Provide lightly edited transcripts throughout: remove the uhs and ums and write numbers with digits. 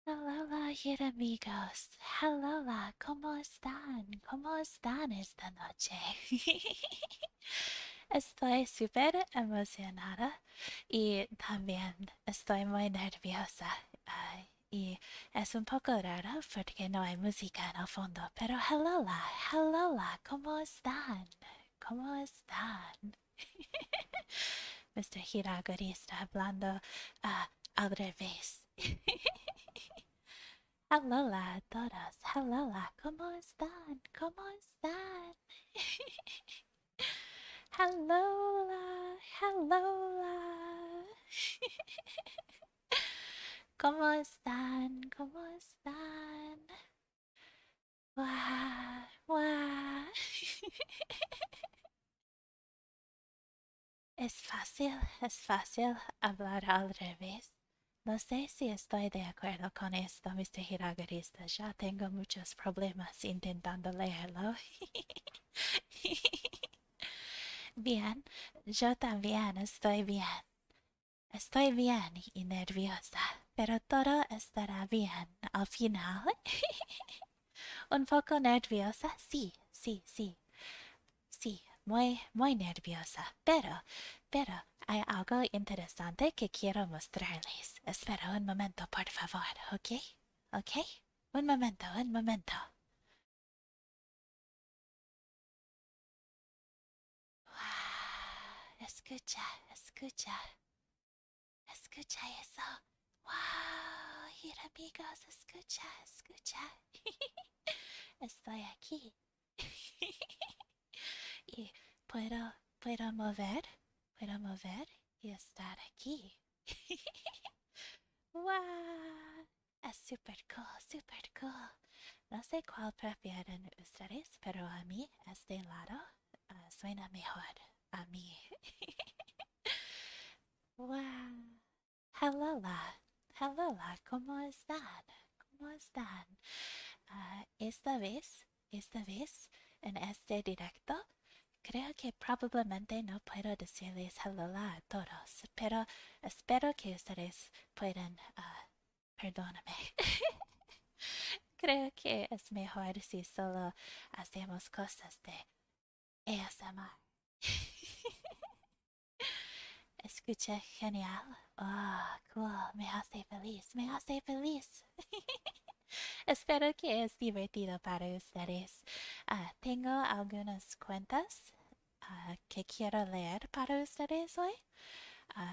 Hola, amigos. Hola, ¿cómo están? ¿Cómo están esta noche? Estoy súper emocionada y también estoy muy nerviosa. Y es un poco raro porque no hay música en el fondo, pero hola, ¿cómo están? ¿Cómo están? Mr. Hiragori está hablando al revés. Hola a todos, hola, ¿cómo están? ¿Cómo están? Hola, hola. ¿Cómo están? ¿Cómo están? Guau, guau. Es fácil hablar al revés. No sé si estoy de acuerdo con esto, Mr. Hiragarista. Ya tengo muchos problemas intentando leerlo. Bien, yo también estoy bien. Estoy bien y nerviosa, pero todo estará bien al final. Un poco nerviosa, sí, muy nerviosa, pero hay algo interesante que quiero mostrarles. Espera un momento, por favor, ¿ok? ¿Ok? Un momento, un momento. Escucha, escucha, escucha eso. ¡Wow! Mira, amigos, escucha, escucha. Estoy aquí. Y puedo puedo mover y estar aquí. ¡Wow! Es super cool, super cool. No sé cuál prefieren ustedes, pero a mí este lado suena mejor. A mí. ¡Wow! Hellola, hellola, ¿cómo están? ¿Cómo están? Esta vez, en este directo, creo que probablemente no puedo decirles hellola a todos, pero espero que ustedes puedan, perdóname. Creo que es mejor si solo hacemos cosas de ASMR. Escucha genial. Oh, cool. Me hace feliz, me hace feliz. Espero que es divertido para ustedes. Tengo algunas cuentas que quiero leer para ustedes hoy.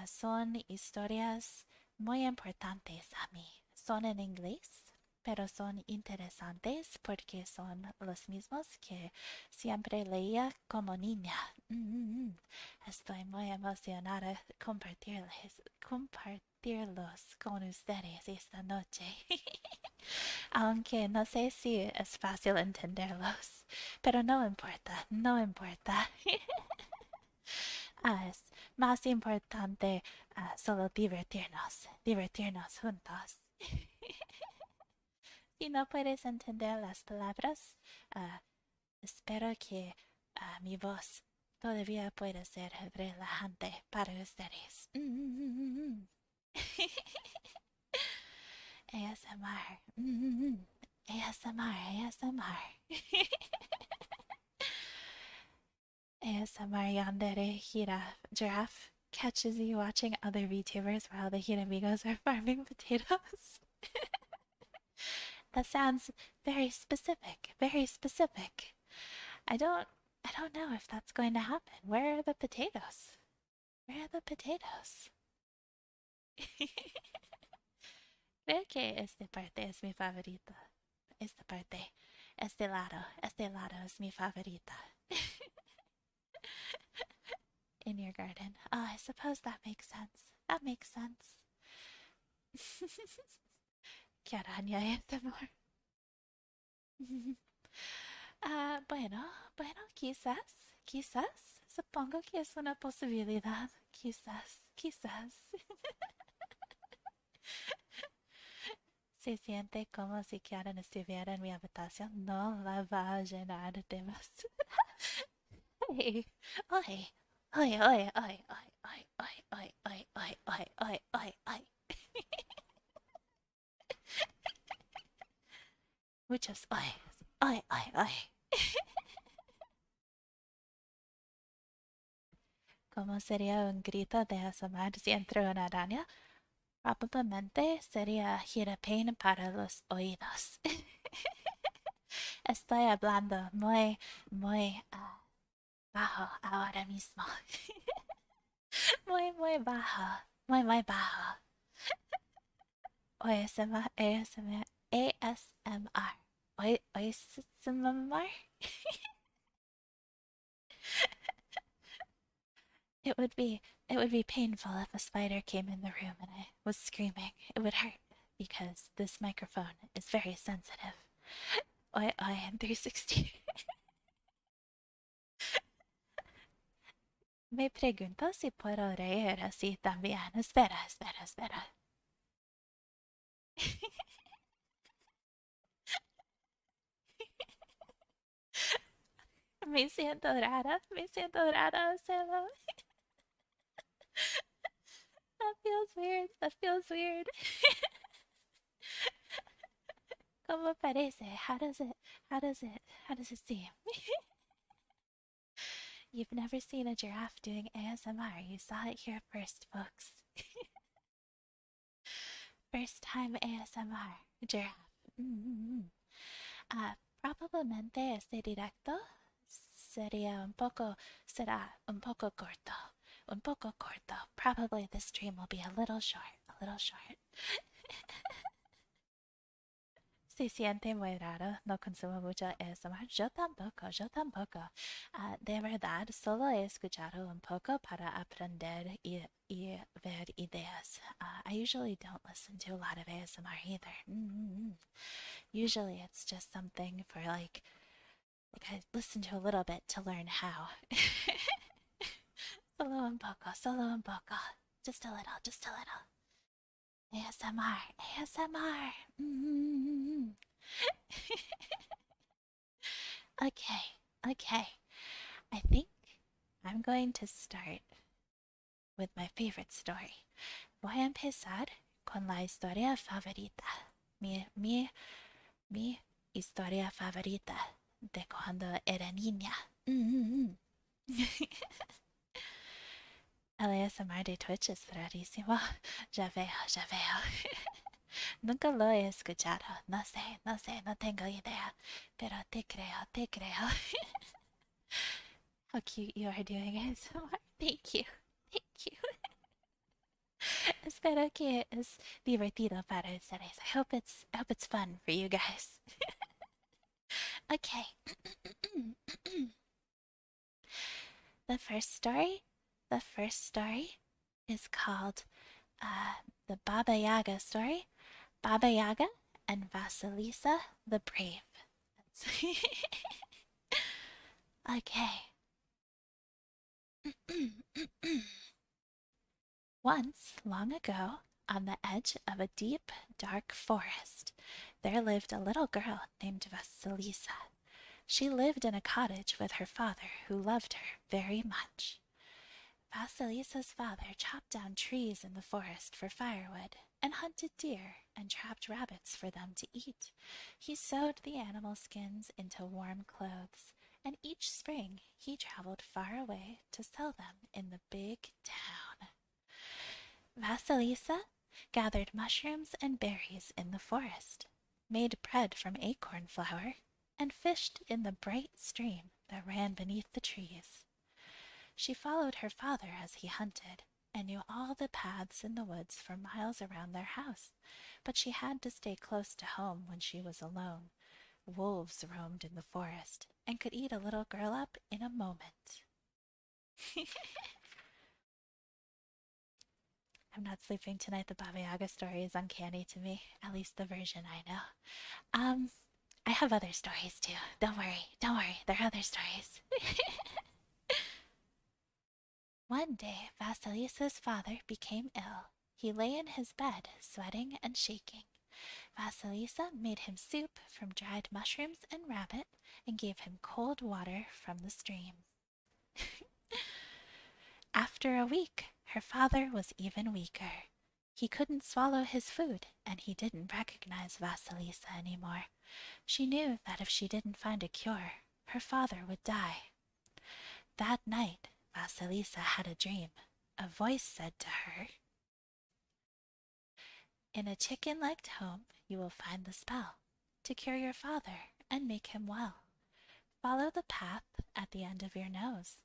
Son historias muy importantes a mí. Son en inglés, pero son interesantes porque son los mismos que siempre leía como niña. Estoy muy emocionada de compartirlos con ustedes esta noche. Aunque no sé si es fácil entenderlos, pero no importa, no importa. Es más importante solo divertirnos juntos. Si no puedes entender las palabras, ah, espero que mi voz todavía pueda ser relajante para ustedes. ASMR. ASMR, ASMR. ASMR yandere giraffe catches you watching other VTubers while the Hiramigos are farming potatoes. That sounds very specific, very specific. I don't I don't know if that's going to happen. Where are the potatoes? Where are the potatoes? Creo que esta parte es mi favorita. Esta parte. Este lado es mi favorita. In your garden. Oh, I suppose that makes sense. That makes sense. Kiaran, ya es amor. Bueno, quizás. Supongo que es una posibilidad. Quizás. Se siente como si Kiaran estuviera en mi habitación. No la va a llenar de más. Ay, ay, ay, ay, ay, ay, ay, ay, ay, ay, ay, ay, ay, ay, ay. Muchos oyes. Oy, oy, oy. ¿Cómo sería un grito de ASMR si entra una araña? Probablemente sería girapén para los oídos. Estoy hablando muy bajo ahora mismo. Muy bajo. Muy bajo. ASMR, ASMR, ASMR. ASMR? It would be it would be painful if a spider came in the room and I was screaming. It would hurt because this microphone is very sensitive. I am 360. Me pregunto si puedo reír así también. Espera. Me siento rara hacerlo. That feels weird. ¿Cómo parece? How does it seem? You've never seen a giraffe doing ASMR. You saw it here first, folks. First time ASMR. Giraffe. Probablemente este directo será un poco corto. Un poco corto. Probably this stream will be a little short. Se siente muy raro, no consumo mucho ASMR. Yo tampoco. De verdad, solo he escuchado un poco para aprender y ver ideas. I usually don't listen to a lot of ASMR either. Usually it's just something for like I listen to a little bit to learn how. Solo un poco. Just a little. ASMR. Okay. I think I'm going to start with my favorite story. Voy a empezar con la historia favorita. Mi historia favorita de cuando era niña. El ASMR de Twitch es rarísimo. Ya veo. Nunca lo he escuchado. No sé, no tengo idea. Pero te creo. How cute you are doing ASMR. Thank you. Espero que es divertido para ustedes. I hope it's fun for you guys. Okay. The first story is called the Baba Yaga story. Baba Yaga and Vasilisa the Brave. Okay. Once, long ago, on the edge of a deep, dark forest, there lived a little girl named Vasilisa. She lived in a cottage with her father, who loved her very much. Vasilisa's father chopped down trees in the forest for firewood, and hunted deer, and trapped rabbits for them to eat. He sewed the animal skins into warm clothes, and each spring he traveled far away to sell them in the big town. Vasilisa gathered mushrooms and berries in the forest, made bread from acorn flour, and fished in the bright stream that ran beneath the trees. She followed her father as he hunted, and knew all the paths in the woods for miles around their house, but she had to stay close to home when she was alone. Wolves roamed in the forest, and could eat a little girl up in a moment. I'm not sleeping tonight. The Baba Yaga story is uncanny to me, at least the version I know. I have other stories too. Don't worry. There are other stories. One day, Vasilisa's father became ill. He lay in his bed, sweating and shaking. Vasilisa made him soup from dried mushrooms and rabbit, and gave him cold water from the stream. After a week, her father was even weaker. He couldn't swallow his food, and he didn't recognize Vasilisa anymore. She knew that if she didn't find a cure, her father would die. That night, Vasilisa had a dream. A voice said to her, "In a chicken-legged home you will find the spell to cure your father and make him well. Follow the path at the end of your nose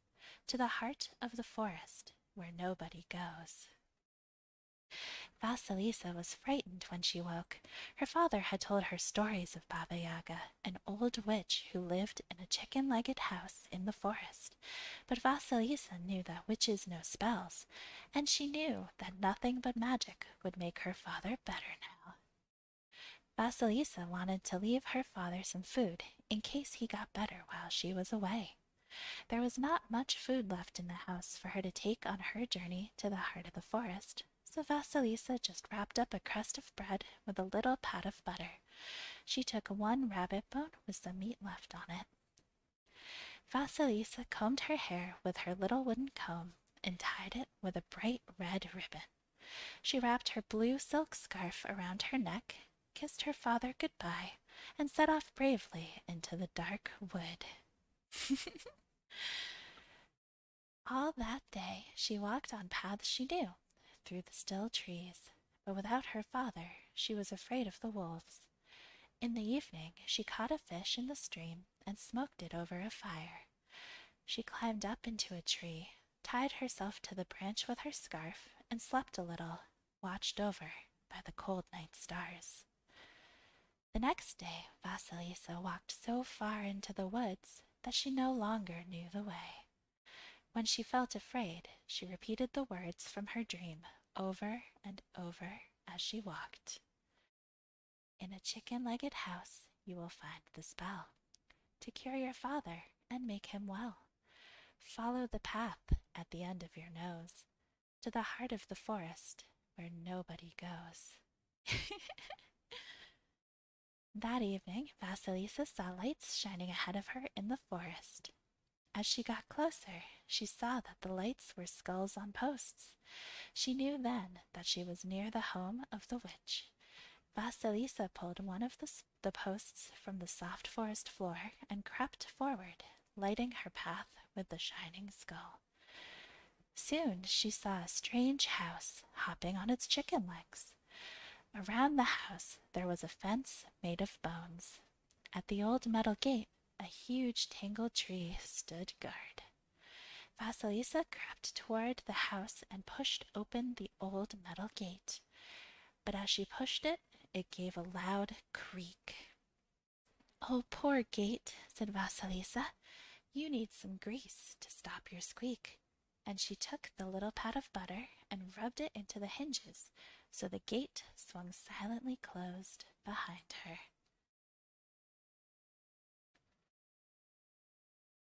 to the heart of the forest where nobody goes." Vasilisa was frightened when she woke. Her father had told her stories of Baba Yaga, an old witch who lived in a chicken-legged house in the forest. But Vasilisa knew that witches know spells, and she knew that nothing but magic would make her father better now. Vasilisa wanted to leave her father some food in case he got better while she was away. There was not much food left in the house for her to take on her journey to the heart of the forest, so Vasilisa just wrapped up a crust of bread with a little pat of butter. She took one rabbit bone with some meat left on it. Vasilisa combed her hair with her little wooden comb and tied it with a bright red ribbon. She wrapped her blue silk scarf around her neck, kissed her father goodbye, and set off bravely into the dark wood. All that day she walked on paths she knew, through the still trees, but without her father she was afraid of the wolves. In the evening she caught a fish in the stream and smoked it over a fire. She climbed up into a tree, tied herself to the branch with her scarf, and slept a little, watched over by the cold night stars. The next day Vasilisa walked so far into the woods that she no longer knew the way. When she felt afraid, she repeated the words from her dream over and over as she walked. In a chicken-legged house you will find the spell to cure your father and make him well. Follow the path at the end of your nose to the heart of the forest where nobody goes. That evening, Vasilisa saw lights shining ahead of her in the forest. As she got closer, she saw that the lights were skulls on posts. She knew then that she was near the home of the witch. Vasilisa pulled one of the posts from the soft forest floor and crept forward, lighting her path with the shining skull. Soon she saw a strange house hopping on its chicken legs. Around the house there was a fence made of bones. At the old metal gate, a huge tangled tree stood guard. Vasilisa crept toward the house and pushed open the old metal gate. But as she pushed it, it gave a loud creak. "Oh, poor gate," said Vasilisa. "You need some grease to stop your squeak." And she took the little pat of butter and rubbed it into the hinges, so the gate swung silently closed behind her.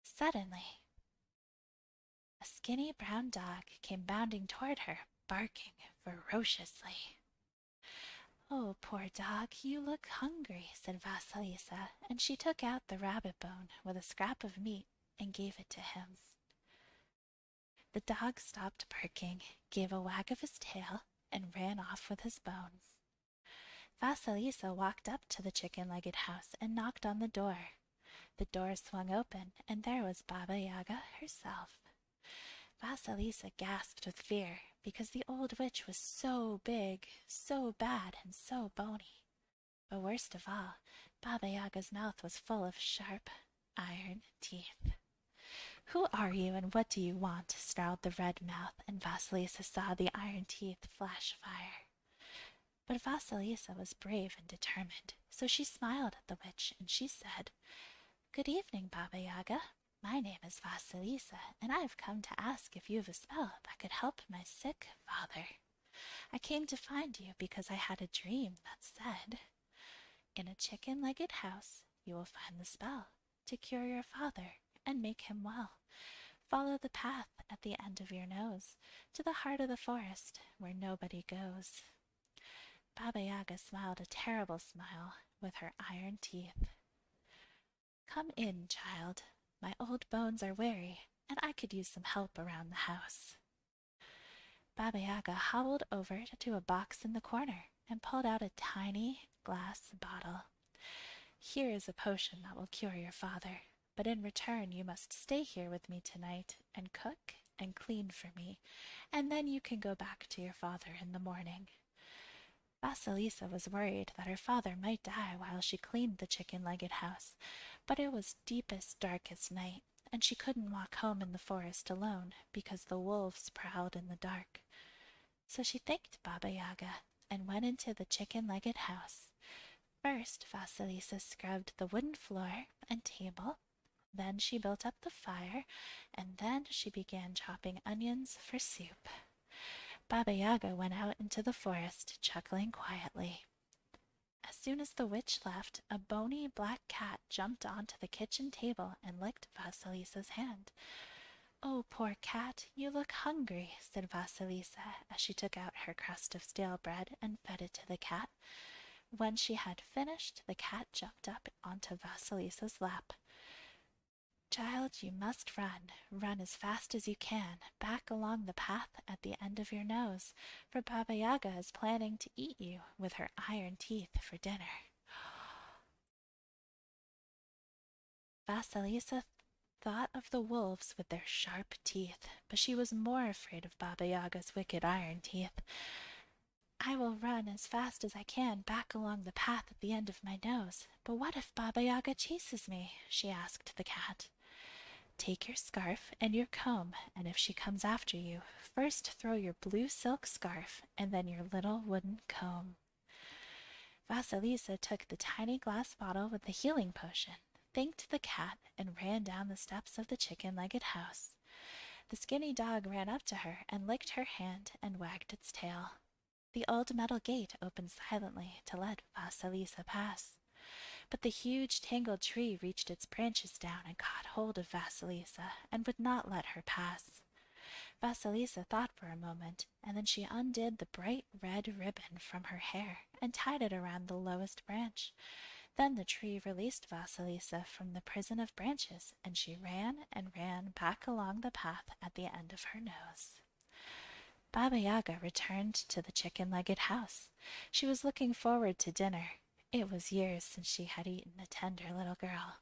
Suddenly, a skinny brown dog came bounding toward her, barking ferociously. "Oh, poor dog, you look hungry," said Vasilisa, and she took out the rabbit bone with a scrap of meat and gave it to him. The dog stopped barking, gave a wag of his tail, and ran off with his bone. Vasilisa walked up to the chicken-legged house and knocked on the door. The door swung open, and there was Baba Yaga herself. Vasilisa gasped with fear, because the old witch was so big, so bad, and so bony. But worst of all, Baba Yaga's mouth was full of sharp, iron teeth. "Who are you, and what do you want?" snarled the red mouth, and Vasilisa saw the iron teeth flash fire. But Vasilisa was brave and determined, so she smiled at the witch, and she said, "Good evening, Baba Yaga. My name is Vasilisa, and I have come to ask if you have a spell that could help my sick father. I came to find you because I had a dream that said, 'In a chicken-legged house you will find the spell to cure your father and make him well. Follow the path at the end of your nose to the heart of the forest where nobody goes.'" Baba Yaga smiled a terrible smile with her iron teeth. "Come in, child. My old bones are weary, and I could use some help around the house." Baba Yaga hobbled over to a box in the corner and pulled out a tiny glass bottle. Here is a potion that will cure your father, but in return you must stay here with me tonight and cook and clean for me, and then you can go back to your father in the morning. Vasilisa was worried that her father might die while she cleaned the chicken-legged house, but it was deepest, darkest night, and she couldn't walk home in the forest alone because the wolves prowled in the dark. So she thanked Baba Yaga and went into the chicken-legged house. First, Vasilisa scrubbed the wooden floor and table. Then she built up the fire, and then she began chopping onions for soup. Baba Yaga went out into the forest, chuckling quietly. As soon as the witch left, a bony black cat jumped onto the kitchen table and licked Vasilisa's hand. "Oh, poor cat, you look hungry," said Vasilisa as she took out her crust of stale bread and fed it to the cat. When she had finished, the cat jumped up onto Vasilisa's lap. "Child, you must run. Run as fast as you can, back along the path at the end of your nose, for Baba Yaga is planning to eat you with her iron teeth for dinner." Vasilisa thought of the wolves with their sharp teeth, but she was more afraid of Baba Yaga's wicked iron teeth. "I will run as fast as I can back along the path at the end of my nose, but what if Baba Yaga chases me?" she asked the cat. "Take your scarf and your comb, and if she comes after you, first throw your blue silk scarf and then your little wooden comb." Vasilisa took the tiny glass bottle with the healing potion, thanked the cat, and ran down the steps of the chicken-legged house. The skinny dog ran up to her and licked her hand and wagged its tail. The old metal gate opened silently to let Vasilisa pass. But the huge tangled tree reached its branches down and caught hold of Vasilisa and would not let her pass. Vasilisa thought for a moment, and then she undid the bright red ribbon from her hair and tied it around the lowest branch. Then the tree released Vasilisa from the prison of branches, and she ran and ran back along the path at the end of her nose. Baba Yaga returned to the chicken-legged house. She was looking forward to dinner. It was years since she had eaten a tender little girl.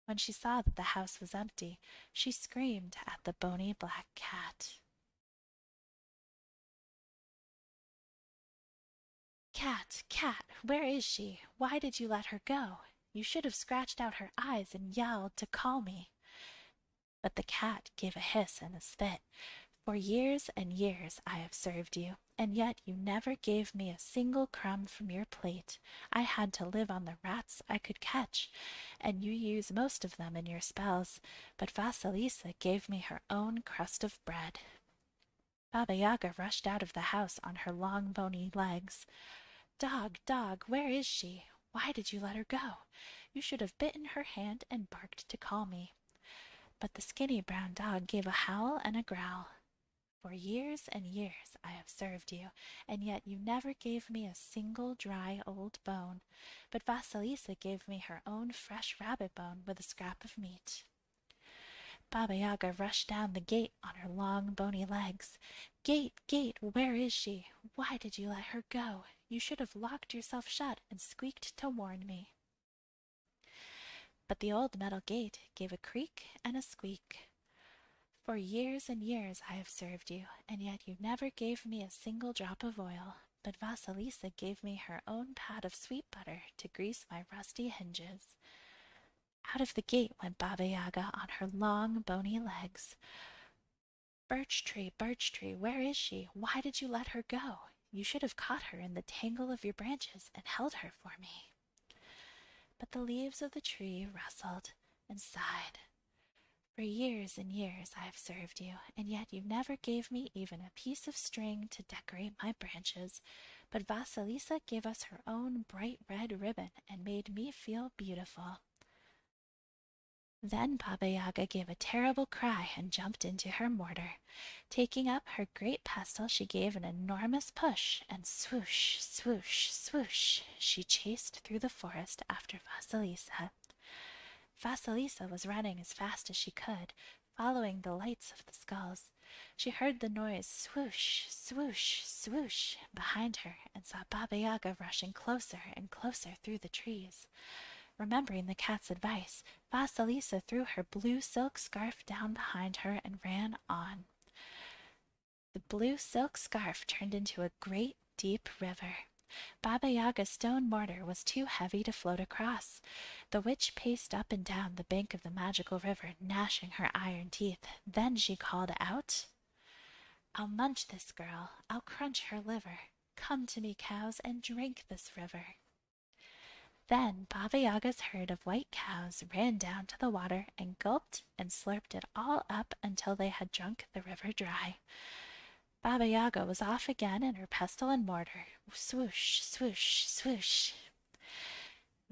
When she saw that the house was empty, she screamed at the bony black cat. "Cat, cat, where is she? Why did you let her go? You should have scratched out her eyes and yelled to call me." But the cat gave a hiss and a spit. "For years and years I have served you, and yet you never gave me a single crumb from your plate. I had to live on the rats I could catch, and you use most of them in your spells, but Vasilisa gave me her own crust of bread." Baba Yaga rushed out of the house on her long bony legs. "Dog, dog, where is she? Why did you let her go? You should have bitten her hand and barked to call me." But the skinny brown dog gave a howl and a growl. "For years and years I have served you, and yet you never gave me a single dry old bone, but Vasilisa gave me her own fresh rabbit bone with a scrap of meat." Baba Yaga rushed down the gate on her long bony legs. "Gate, gate, where is she? Why did you let her go? You should have locked yourself shut and squeaked to warn me." But the old metal gate gave a creak and a squeak. "For years and years I have served you, and yet you never gave me a single drop of oil, but Vasilisa gave me her own pat of sweet butter to grease my rusty hinges." Out of the gate went Baba Yaga on her long bony legs. Birch tree, where is she? Why did you let her go? You should have caught her in the tangle of your branches and held her for me." But the leaves of the tree rustled and sighed. "For years and years I have served you, and yet you never gave me even a piece of string to decorate my branches, but Vasilisa gave us her own bright red ribbon and made me feel beautiful." Then Baba Yaga gave a terrible cry and jumped into her mortar. Taking up her great pestle, she gave an enormous push, and swoosh, swoosh, swoosh, she chased through the forest after Vasilisa. Vasilisa was running as fast as she could, following the lights of the skulls. She heard the noise swoosh, swoosh, swoosh behind her and saw Baba Yaga rushing closer and closer through the trees. Remembering the cat's advice, Vasilisa threw her blue silk scarf down behind her and ran on. The blue silk scarf turned into a great deep river. Baba Yaga's stone mortar was too heavy to float across. The witch paced up and down the bank of the magical river, gnashing her iron teeth. Then she called out, "I'll munch this girl, I'll crunch her liver. Come to me, cows, and drink this river." Then Baba Yaga's herd of white cows ran down to the water and gulped and slurped it all up until they had drunk the river dry. Baba Yaga was off again in her pestle and mortar. Swoosh, swoosh, swoosh.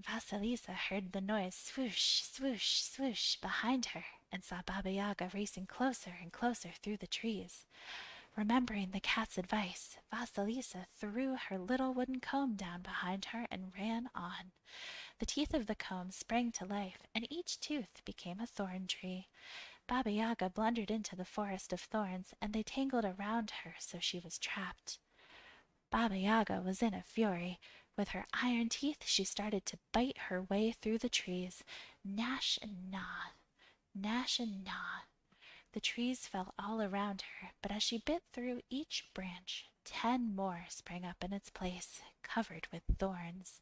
Vasilisa heard the noise swoosh, swoosh, swoosh behind her and saw Baba Yaga racing closer and closer through the trees. Remembering the cat's advice, Vasilisa threw her little wooden comb down behind her and ran on. The teeth of the comb sprang to life, and each tooth became a thorn tree. Baba Yaga blundered into the forest of thorns, and they tangled around her so she was trapped. Baba Yaga was in a fury. With her iron teeth, she started to bite her way through the trees. Gnash and gnaw, gnash and gnaw. The trees fell all around her, but as she bit through each branch, 10 more sprang up in its place, covered with thorns.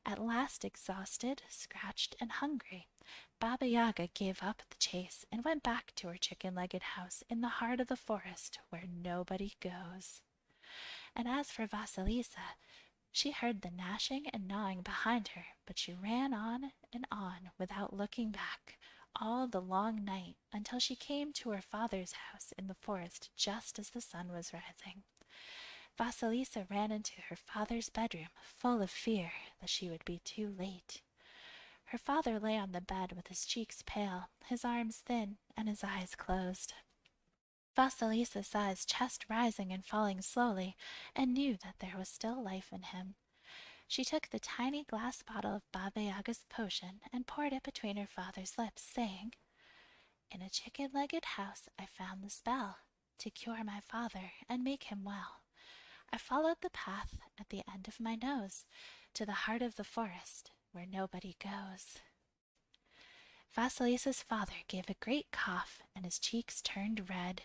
At last, exhausted, scratched, and hungry, Baba Yaga gave up the chase and went back to her chicken-legged house in the heart of the forest where nobody goes. And as for Vasilisa, she heard the gnashing and gnawing behind her, but she ran on and on without looking back all the long night until she came to her father's house in the forest just as the sun was rising. Vasilisa ran into her father's bedroom, full of fear that she would be too late. Her father lay on the bed with his cheeks pale, his arms thin, and his eyes closed. Vasilisa saw his chest rising and falling slowly, and knew that there was still life in him. She took the tiny glass bottle of Baba Yaga's potion and poured it between her father's lips, saying, "In a chicken-legged house I found the spell to cure my father and make him well. I followed the path at the end of my nose to the heart of the forest where nobody goes." Vasilisa's father gave a great cough and his cheeks turned red.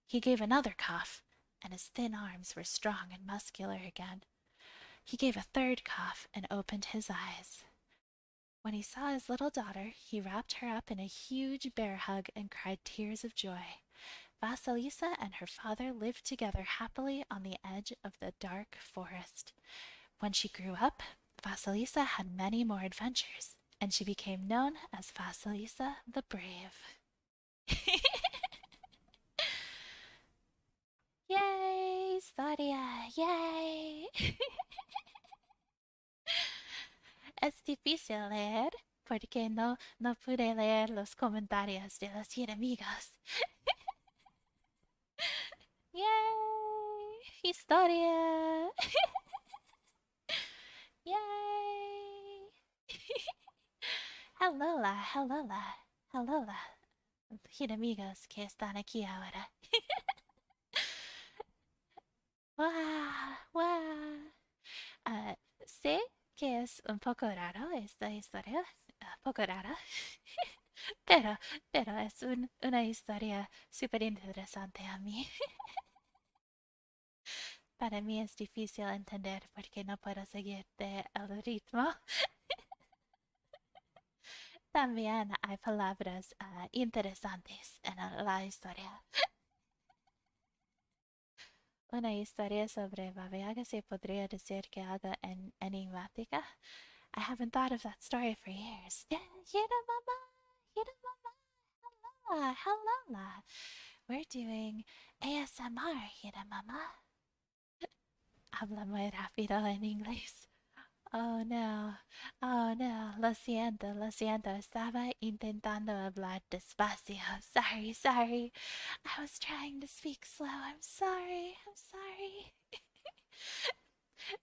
He gave another cough and his thin arms were strong and muscular again. He gave a third cough and opened his eyes. When he saw his little daughter, he wrapped her up in a huge bear hug and cried tears of joy. Vasilisa and her father lived together happily on the edge of the dark forest. When she grew up, Vasilisa had many more adventures, and she became known as Vasilisa the Brave. Yay, historia, yay! Es difícil leer porque no pude leer los comentarios de los enemigos. Yay! Historia! Yay! Hellola, hellola, hellola. Enemigos que están aquí ahora. ¡Wow! ¡Wow! Sé que es un poco raro esta historia, poco rara, pero es una historia súper interesante a mí. Para mí es difícil entender porque no puedo seguirte el ritmo. También hay palabras interesantes en la historia. Una historia sobre Baba Yaga se podría decir que algo enigmática. I haven't thought of that story for years. Mama, hello. We're doing ASMR, Mama. Habla muy rápido en inglés. Oh no, lo siento, estaba intentando hablar despacio. Sorry. I was trying to speak slow. I'm sorry.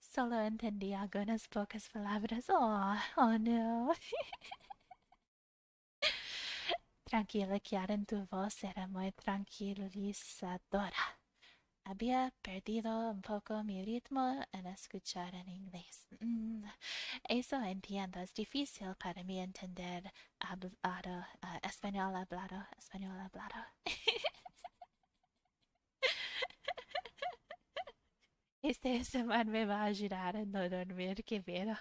Solo entendí algunas pocas palabras. Oh no. Tranquila, Kiaran, tu voz era muy tranquilizadora. Había perdido un poco mi ritmo en escuchar en inglés. Eso entiendo, es difícil para mí entender español hablado, español hablado. Este semana me va a ayudar a no dormir, qué miedo.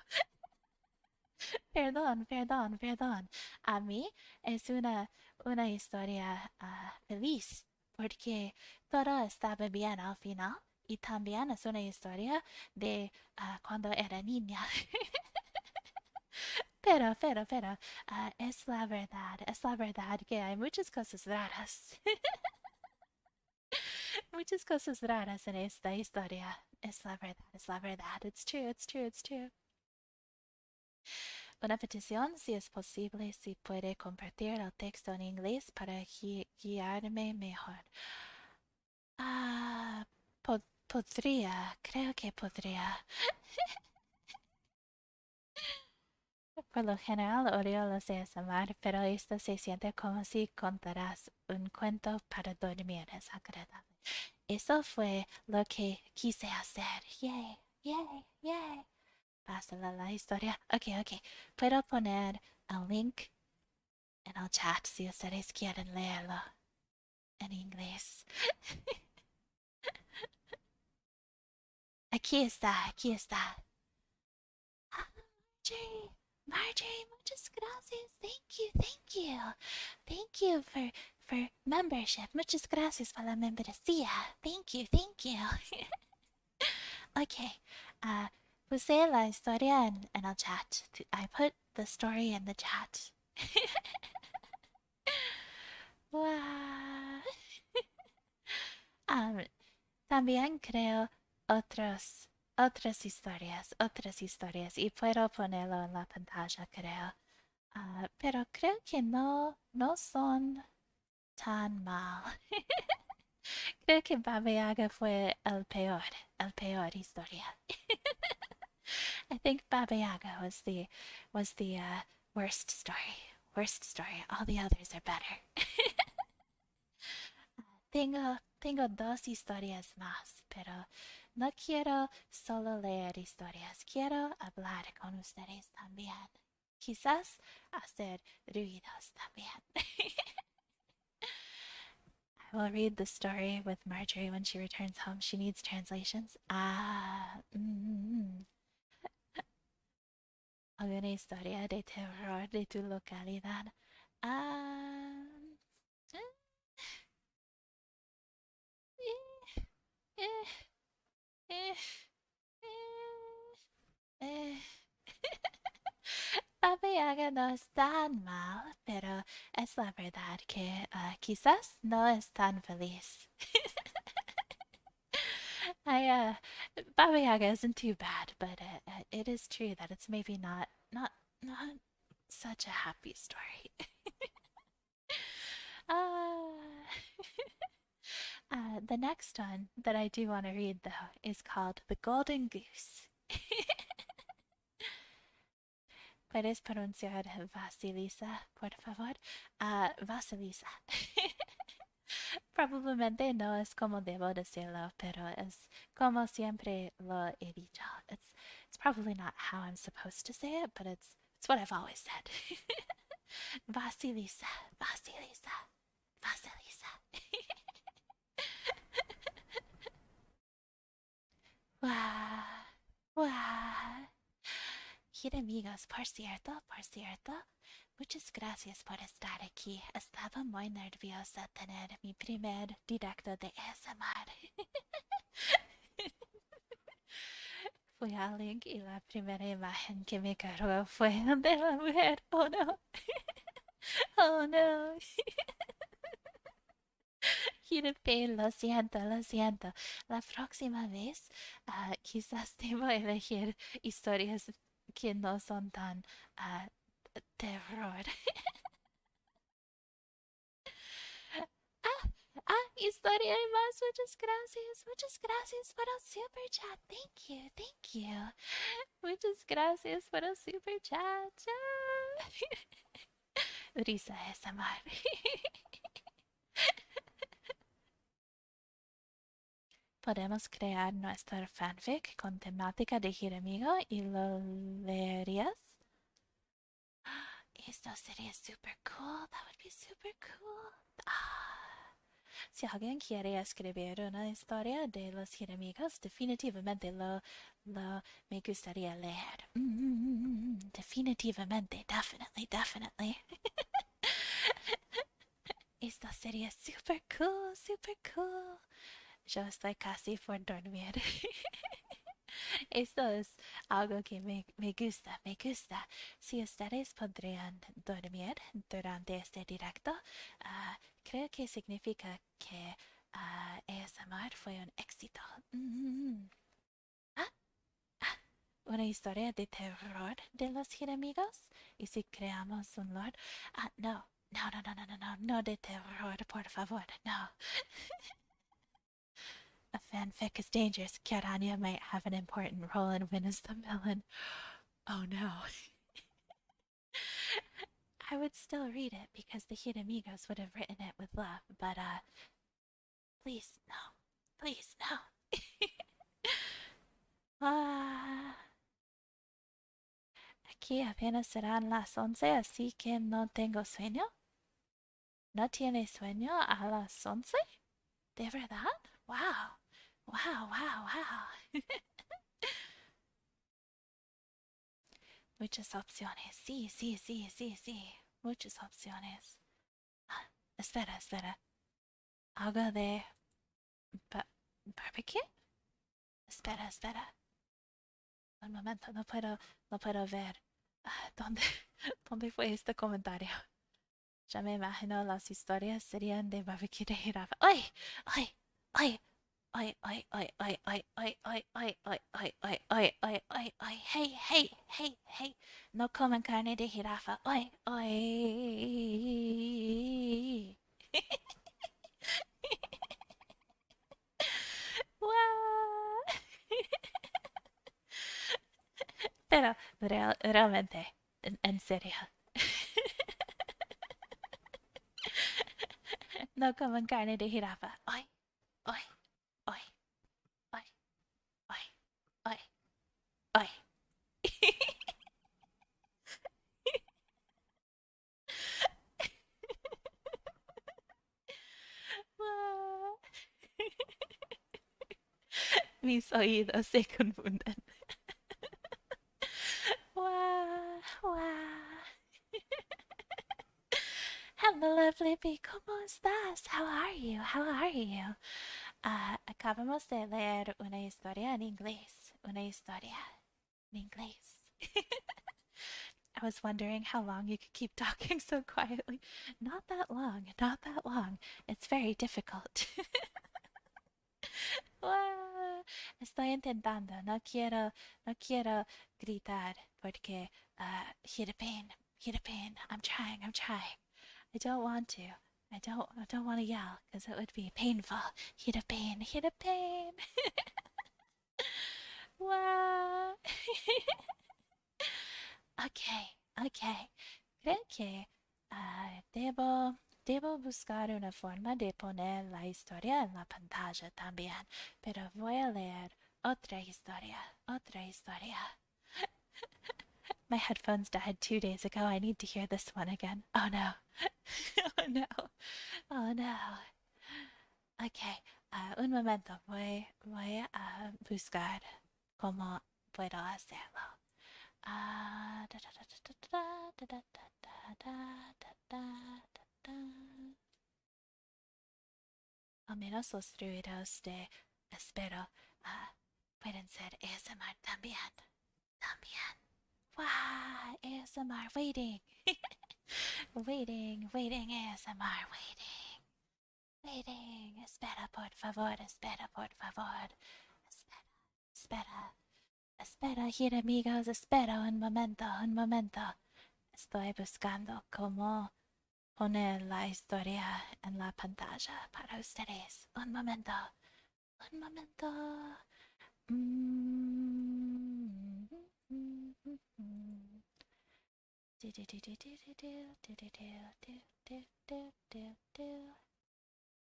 Perdón, perdón, perdón. A mí es una historia feliz porque todo estaba bien al final y también es una historia de cuando era niña. Pero, es la verdad que hay muchas cosas raras. Muchas cosas raras en esta historia. Es la verdad, es la verdad. It's true, it's true, it's true. Una petición, si es posible, si puede compartir el texto en inglés para guiarme mejor. Ah, podría, creo que podría. Por lo general odio los ASMR, pero esto se siente como si contarás un cuento para dormir. Es agradable. Eso fue lo que quise hacer. Yay, yay, yay. Pásala la historia. Ok, ok. Puedo poner el link en el chat si ustedes quieren leerlo en inglés. Aquí está, aquí está. Ah, Marjorie, Marjorie, muchas gracias. Thank you, thank you. Thank you for membership. Muchas gracias por la membresía. Thank you, thank you. Okay, puse la historia en el chat. I put the story in the chat. Wow. Um, También creo otras historias y puedo ponerlo en la pantalla, creo. Pero creo que no son tan mal. Creo que Baba Yaga fue el peor historia. I think Baba Yaga was the worst story. Worst story. All the others are better. Tengo dos historias más, pero no quiero solo leer historias, quiero hablar con ustedes también. Quizás hacer ruidos también. I will read the story with Marjorie when she returns home. She needs translations. Alguna historia de terror de tu localidad. Ah, eh, eh, eh, Baba Yaga no es tan mal, pero es la verdad que quizás no es tan feliz. I Baba Yaga isn't too bad, but it is true that it's maybe not such a happy story. uh, the next one that I do want to read though is called The Golden Goose. ¿Puedes pronunciar Vasilisa, por favor? Vasilisa. Probablemente no es como debo decirlo, pero es como siempre lo he dicho. It's probably not how I'm supposed to say it, but it's what I've always said. Vasilisa, Vasilisa, Vasilisa. Wow, wow. Y amigos, por cierto, muchas gracias por estar aquí. Estaba muy nerviosa de tener mi primer directo de ASMR. Fui al link y la primera imagen que me cargó fue de la mujer. Oh no, oh no. Hirapé, lo siento, lo siento. La próxima vez, quizás debo elegir historias que no son tan terror. Ah, historia y más. Muchas gracias. Muchas gracias por el super chat. Thank you, thank you. Muchas gracias por el super chat. Risa ASMR. Podemos crear nuestro fanfic con temática de Jiramigo y lo leerías. Esto sería super cool. That would be super cool. Si alguien quiere escribir una historia de los Jiramigos, definitivamente me gustaría leer. Definitivamente, definitely. Esto sería super cool, super cool. Yo estoy casi por dormir. Esto es algo que me gusta, me gusta. Si ustedes podrían dormir durante este directo, creo que significa que ASMR fue un éxito. Ah, ah, una historia de terror de los Giramigos. Y si creamos un lord. No, no de terror, por favor, no. A fanfic is dangerous. Kiaran might have an important role and win as the villain. Oh no. I would still read it because the Hiramigos would have written it with love, but please no. Please no. Aquí apenas serán las 11, así que no tengo sueño. ¿No tienes sueño a las 11? ¿De verdad? Wow. Wow. Muchas opciones. Sí. Muchas opciones. Espera. Algo de barbecue. Espera. Un momento, no puedo ver. ¿Dónde, ¿Dónde fue este comentario? Ya me imagino las historias serían de barbecue de jirafa. ¡Ay! Hey. No coman carne de jirafa. Pero realmente, en serio. No coman carne de jirafa. Ay. Ay. Ay. Ay. Ay. Mis oídos se confunden. Wow. Hello, lovely bee. ¿Cómo estás? How are you? Acabamos de leer una historia en inglés. I was wondering how long you could keep talking so quietly. Not that long. It's very difficult. Estoy intentando. No quiero gritar porque hit a pain. I'm trying. I don't want to. I don't want to yell because it would be painful. Hit a pain. Wow. Okay. Creo que debo buscar una forma de poner la historia en la pantalla también, pero voy a leer otra historia. My headphones died 2 days ago. I need to hear this one again. Oh no. Oh no. Okay. Un momento. Voy a buscar cómo puedo hacerlo. Al menos los ruidos de espero pueden ser ASMR también. Wow, ASMR waiting. waiting ASMR waiting. Espera por favor. Espera, here amigos, espera un momento. Estoy buscando cómo poner la historia en la pantalla para ustedes. Un momento.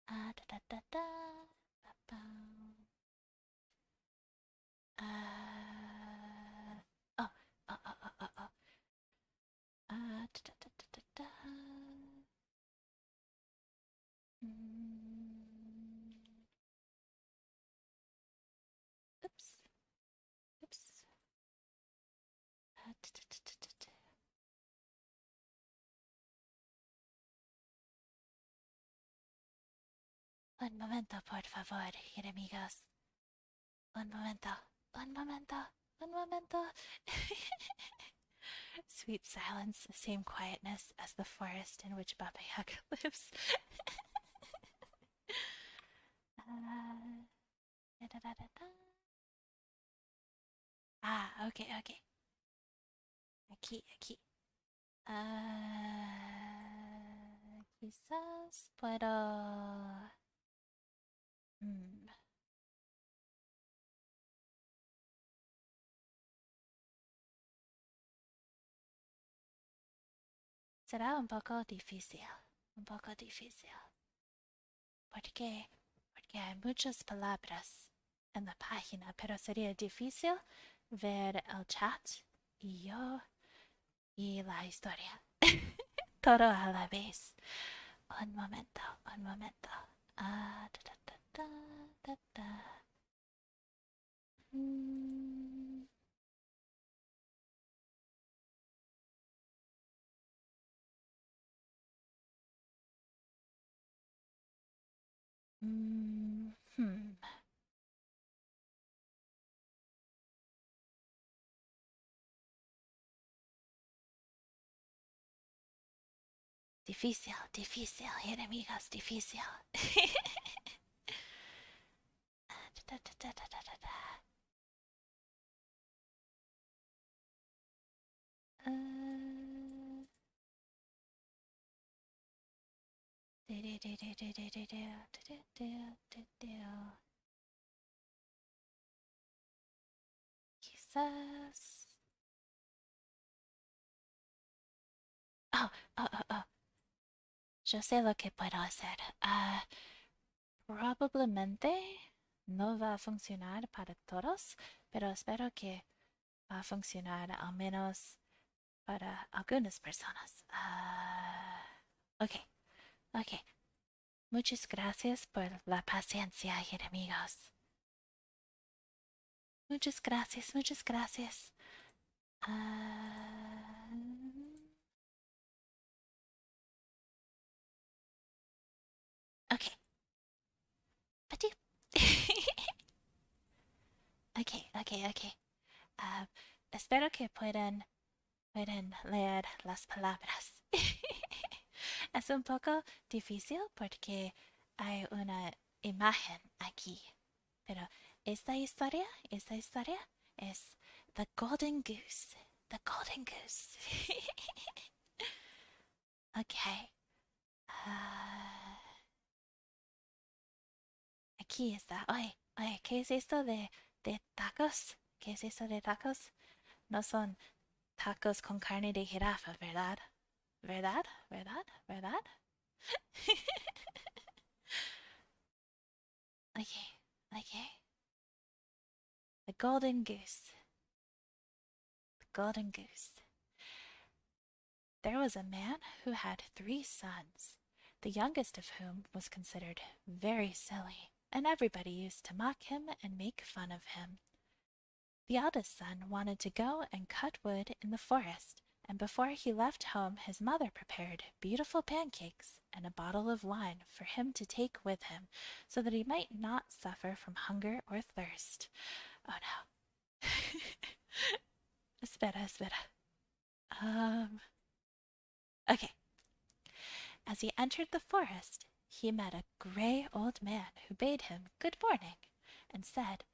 Ah, da da da da. Ba-ba. Oh, oh, oh, oh, oh, oh. Da da da da da da. Oops, oops. Da da da da da da. Un momento, por favor, amigos. Un momento, un momento, un momento. Sweet silence, the same quietness as the forest in which Baba Yaga lives. Da-da-da-da-da. Ah, okay, okay. Aquí, aquí. Quizás puedo... Hmm. Será un poco difícil, un poco difícil. ¿Por qué? Porque hay muchas palabras en la página, pero sería difícil ver el chat y yo y la historia. Todo a la vez. Un momento, un momento. Ah, da, da, da, da, da. Mm, hmm. Difícil, difícil, enemigos, difícil. Da, da, da, da, da, da, da. Do, do, do, do, do, do, do, do, do, do, do. Quizás. Oh, oh, oh, oh. Yo sé lo que puedo hacer. Probablemente no va a funcionar para todos, pero espero que va a funcionar al menos para algunas personas. Ok, ok. Muchas gracias por la paciencia, amigos. Muchas gracias, muchas gracias. Ah, ok. Pati. Ok, ok, ok. Ah, espero que puedan leer las palabras. Es un poco difícil porque hay una imagen aquí, pero esta historia es The Golden Goose. The Golden Goose. Ok. Ah, aquí está. Oye, oye, ¿qué es esto de tacos? ¿Qué es esto de tacos? No son tacos con carne de jirafa, ¿verdad? ¿Verdad? ¿Verdad? ¿Verdad? Okay, okay. The Golden Goose. The Golden Goose. There was a man who had 3 sons, the youngest of whom was considered very silly, and everybody used to mock him and make fun of him. The eldest son wanted to go and cut wood in the forest, and before he left home his mother prepared beautiful pancakes and a bottle of wine for him to take with him, so that he might not suffer from hunger or thirst. Oh no. Espera, espera. Okay. As he entered the forest, he met a gray old man who bade him good morning, and said,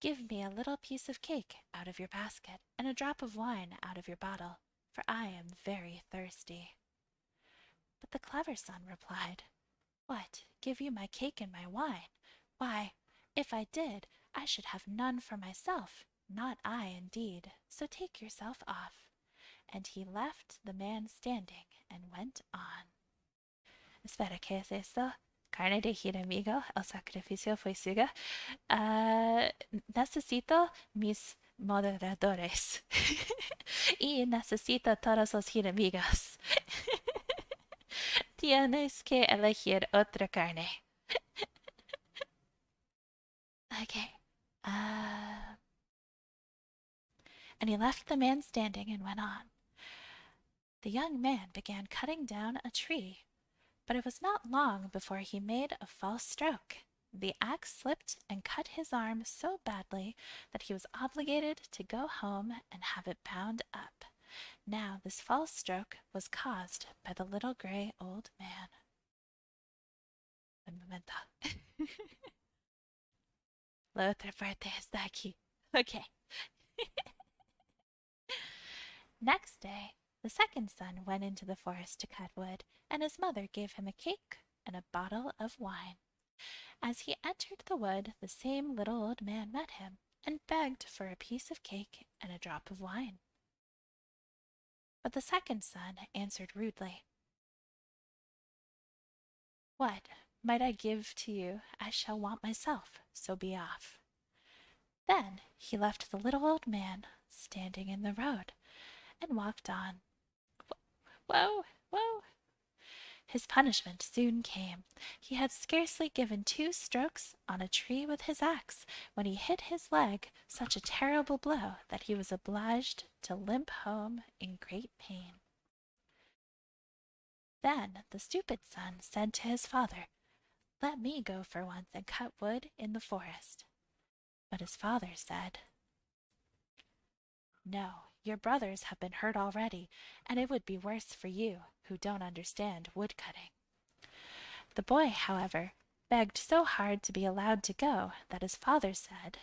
"Give me a little piece of cake out of your basket, and a drop of wine out of your bottle, for I am very thirsty." But the clever son replied, "What, give you my cake and my wine? Why, if I did, I should have none for myself, not I indeed, so take yourself off." and he left the man standing and went on. Espera, ¿qué es esto? Carne de jiramigo, el sacrificio fue suya. Necesito mis moderadores. Y necesito todos los jiramigos. Tienes que elegir otra carne. Okay. And he left the man standing and went on. The young man began cutting down a tree, but it was not long before he made a false stroke. The axe slipped and cut his arm so badly that he was obligated to go home and have it bound up. Now this false stroke was caused by the little gray old man. Un momento. La otra parte está aquí. Okay. Next day, the second son went into the forest to cut wood, and his mother gave him a cake and a bottle of wine. As he entered the wood, the same little old man met him and begged for a piece of cake and a drop of wine. But the second son answered rudely, "What might I give to you I shall want myself, so be off." Then he left the little old man standing in the road and walked on. Whoa, whoa! His punishment soon came. He had scarcely given 2 strokes on a tree with his axe when he hit his leg such a terrible blow that he was obliged to limp home in great pain. Then the stupid son said to his father, "Let me go for once and cut wood in the forest." But his father said, "No, your brothers have been hurt already, and it would be worse for you, who don't understand woodcutting." The boy, however, begged so hard to be allowed to go that his father said,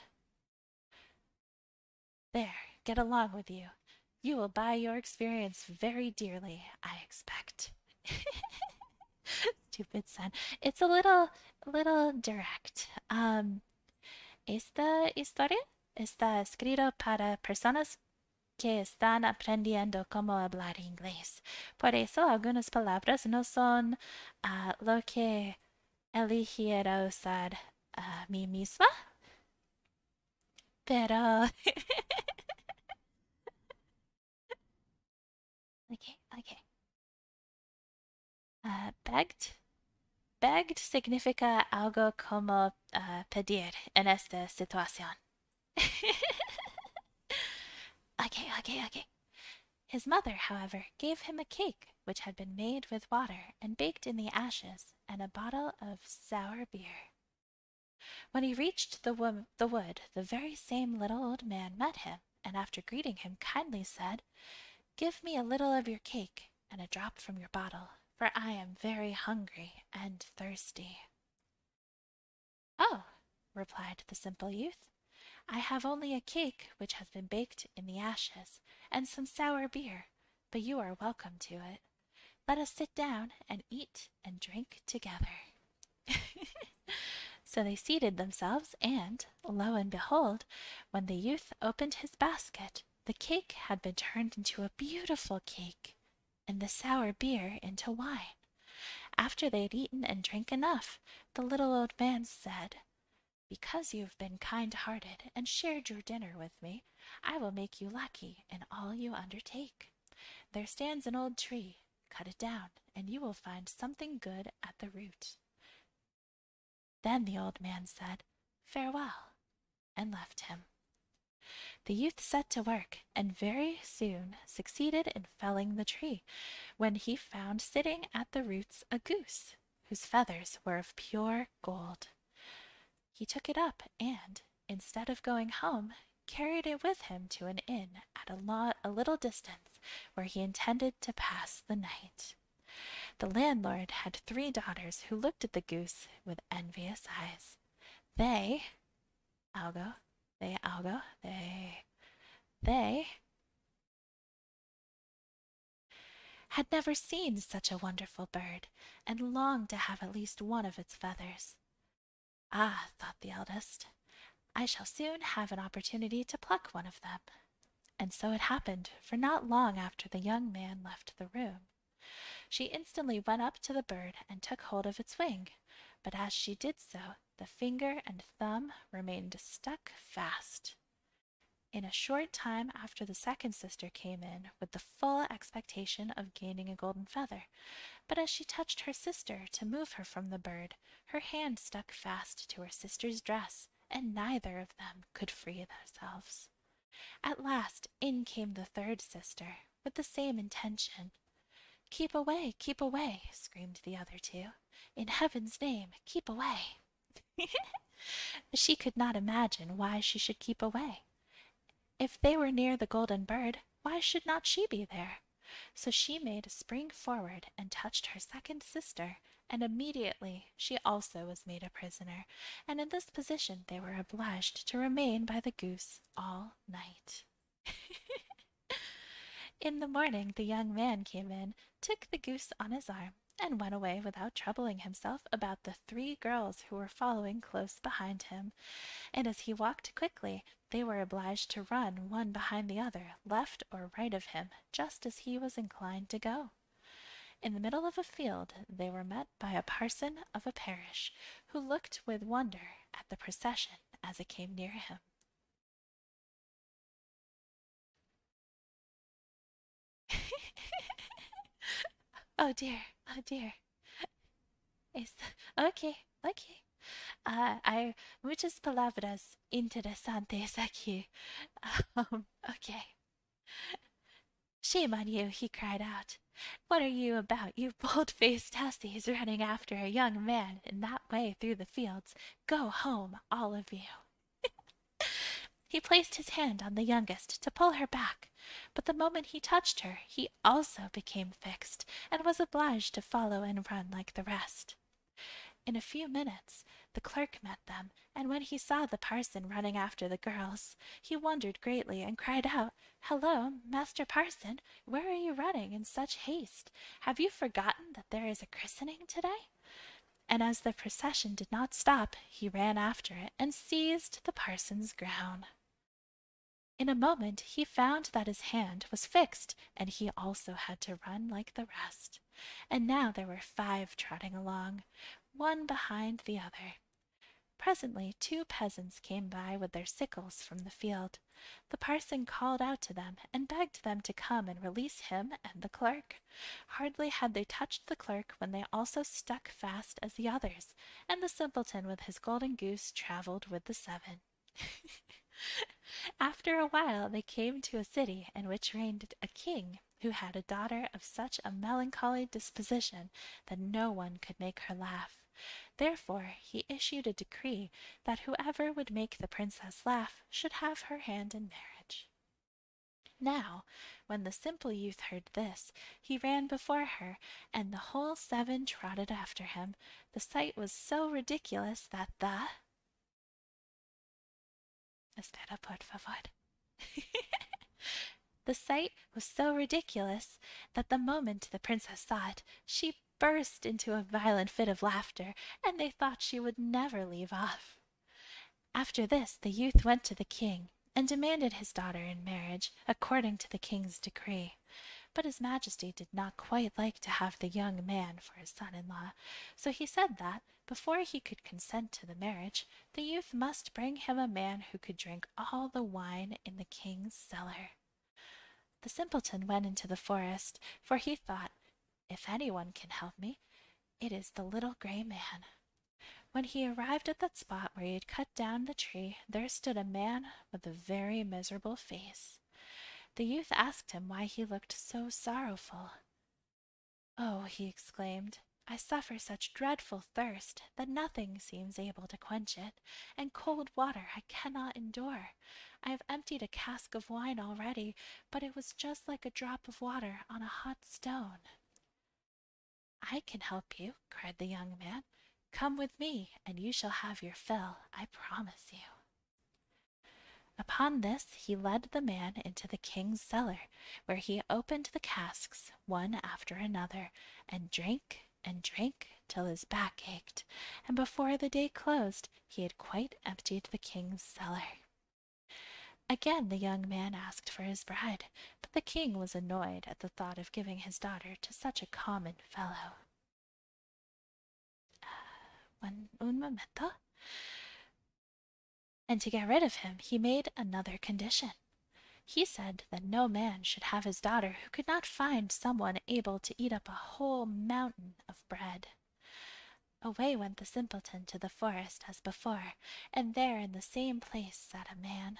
"There, get along with you. You will buy your experience very dearly, I expect." Stupid son. It's a little direct. Esta historia está escrita para personas que están aprendiendo cómo hablar inglés. Por eso algunas palabras no son lo que eligiera usar a mí misma. Pero... Okay. Begged significa algo como pedir en esta situación. Okay. His mother, however, gave him a cake which had been made with water and baked in the ashes, and a bottle of sour beer. When he reached the wood, the very same little old man met him, and after greeting him kindly said, "Give me a little of your cake and a drop from your bottle, for I am very hungry and thirsty." "Oh," replied the simple youth, "I have only a cake which has been baked in the ashes, and some sour beer, but you are welcome to it. Let us sit down and eat and drink together." So they seated themselves, and, lo and behold, when the youth opened his basket, the cake had been turned into a beautiful cake, and the sour beer into wine. After they had eaten and drank enough, the little old man said, "Because you have been kind-hearted and shared your dinner with me, I will make you lucky in all you undertake. There stands an old tree. Cut it down, and you will find something good at the root." Then the old man said, "Farewell," and left him. The youth set to work, and very soon succeeded in felling the tree, when he found sitting at the roots a goose, whose feathers were of pure gold. He took it up and, instead of going home, carried it with him to an inn at a little distance, where he intended to pass the night. The landlord had 3 daughters who looked at the goose with envious eyes. They had never seen such a wonderful bird, and longed to have at least one of its feathers. "Ah," thought the eldest, "I shall soon have an opportunity to pluck one of them." And so it happened, for not long after the young man left the room, she instantly went up to the bird and took hold of its wing. But as she did so, the finger and thumb remained stuck fast. In a short time after, the second sister came in with the full expectation of gaining a golden feather, but as she touched her sister to move her from the bird, her hand stuck fast to her sister's dress, and neither of them could free themselves. At last in came the third sister, with the same intention. Keep away, screamed the other two. In heaven's name, keep away. She could not imagine why she should keep away. If they were near the golden bird, why should not she be there? So she made a spring forward and touched her second sister, and immediately she also was made a prisoner, and in this position they were obliged to remain by the goose all night. In the morning the young man came in, took the goose on his arm, and went away without troubling himself about the 3 girls who were following close behind him, and as he walked quickly, they were obliged to run one behind the other, left or right of him, just as he was inclined to go. In the middle of a field they were met by a parson of a parish, who looked with wonder at the procession as it came near him. Oh dear, oh dear. Es- okay, okay. Hay muchas palabras interesantes aquí. Okay. Shame on you, he cried out. What are you about, you bold-faced hussies, running after a young man in that way through the fields? Go home, all of you. He placed his hand on the youngest to pull her back, but the moment he touched her, he also became fixed, and was obliged to follow and run like the rest. In a few minutes the clerk met them, and when he saw the parson running after the girls, he wondered greatly, and cried out, "Hello, Master Parson, where are you running in such haste? Have you forgotten that there is a christening today?" And as the procession did not stop, he ran after it, and seized the parson's gown. In a moment he found that his hand was fixed, and he also had to run like the rest. And now there were 5 trotting along, one behind the other. Presently 2 peasants came by with their sickles from the field. The parson called out to them and begged them to come and release him and the clerk. Hardly had they touched the clerk when they also stuck fast as the others, and the simpleton with his golden goose travelled with the 7. After a while they came to a city in which reigned a king who had a daughter of such a melancholy disposition that no one could make her laugh. Therefore he issued a decree that whoever would make the princess laugh should have her hand in marriage. Now, when the simple youth heard this, he ran before her, and the whole 7 trotted after him. The sight was so ridiculous that Espera, por favor. The sight was so ridiculous that the moment the princess saw it, she burst into a violent fit of laughter, and they thought she would never leave off. After this the youth went to the king, and demanded his daughter in marriage, according to the king's decree. But his majesty did not quite like to have the young man for his son-in-law, so he said that, before he could consent to the marriage, the youth must bring him a man who could drink all the wine in the king's cellar. The simpleton went into the forest, for he thought, "If anyone can help me, it is the little gray man." When he arrived at that spot where he had cut down the tree, there stood a man with a very miserable face. The youth asked him why he looked so sorrowful. "Oh," he exclaimed, "I suffer such dreadful thirst that nothing seems able to quench it, and cold water I cannot endure. I have emptied a cask of wine already, but it was just like a drop of water on a hot stone." "I can help you," cried the young man. "Come with me, and you shall have your fill, I promise you." Upon this he led the man into the king's cellar, where he opened the casks one after another, and drank till his back ached, and before the day closed he had quite emptied the king's cellar. Again the young man asked for his bride, but the king was annoyed at the thought of giving his daughter to such a common fellow. Un momento. And to get rid of him, he made another condition. He said that no man should have his daughter who could not find someone able to eat up a whole mountain of bread. Away went the simpleton to the forest as before, and there in the same place sat a man,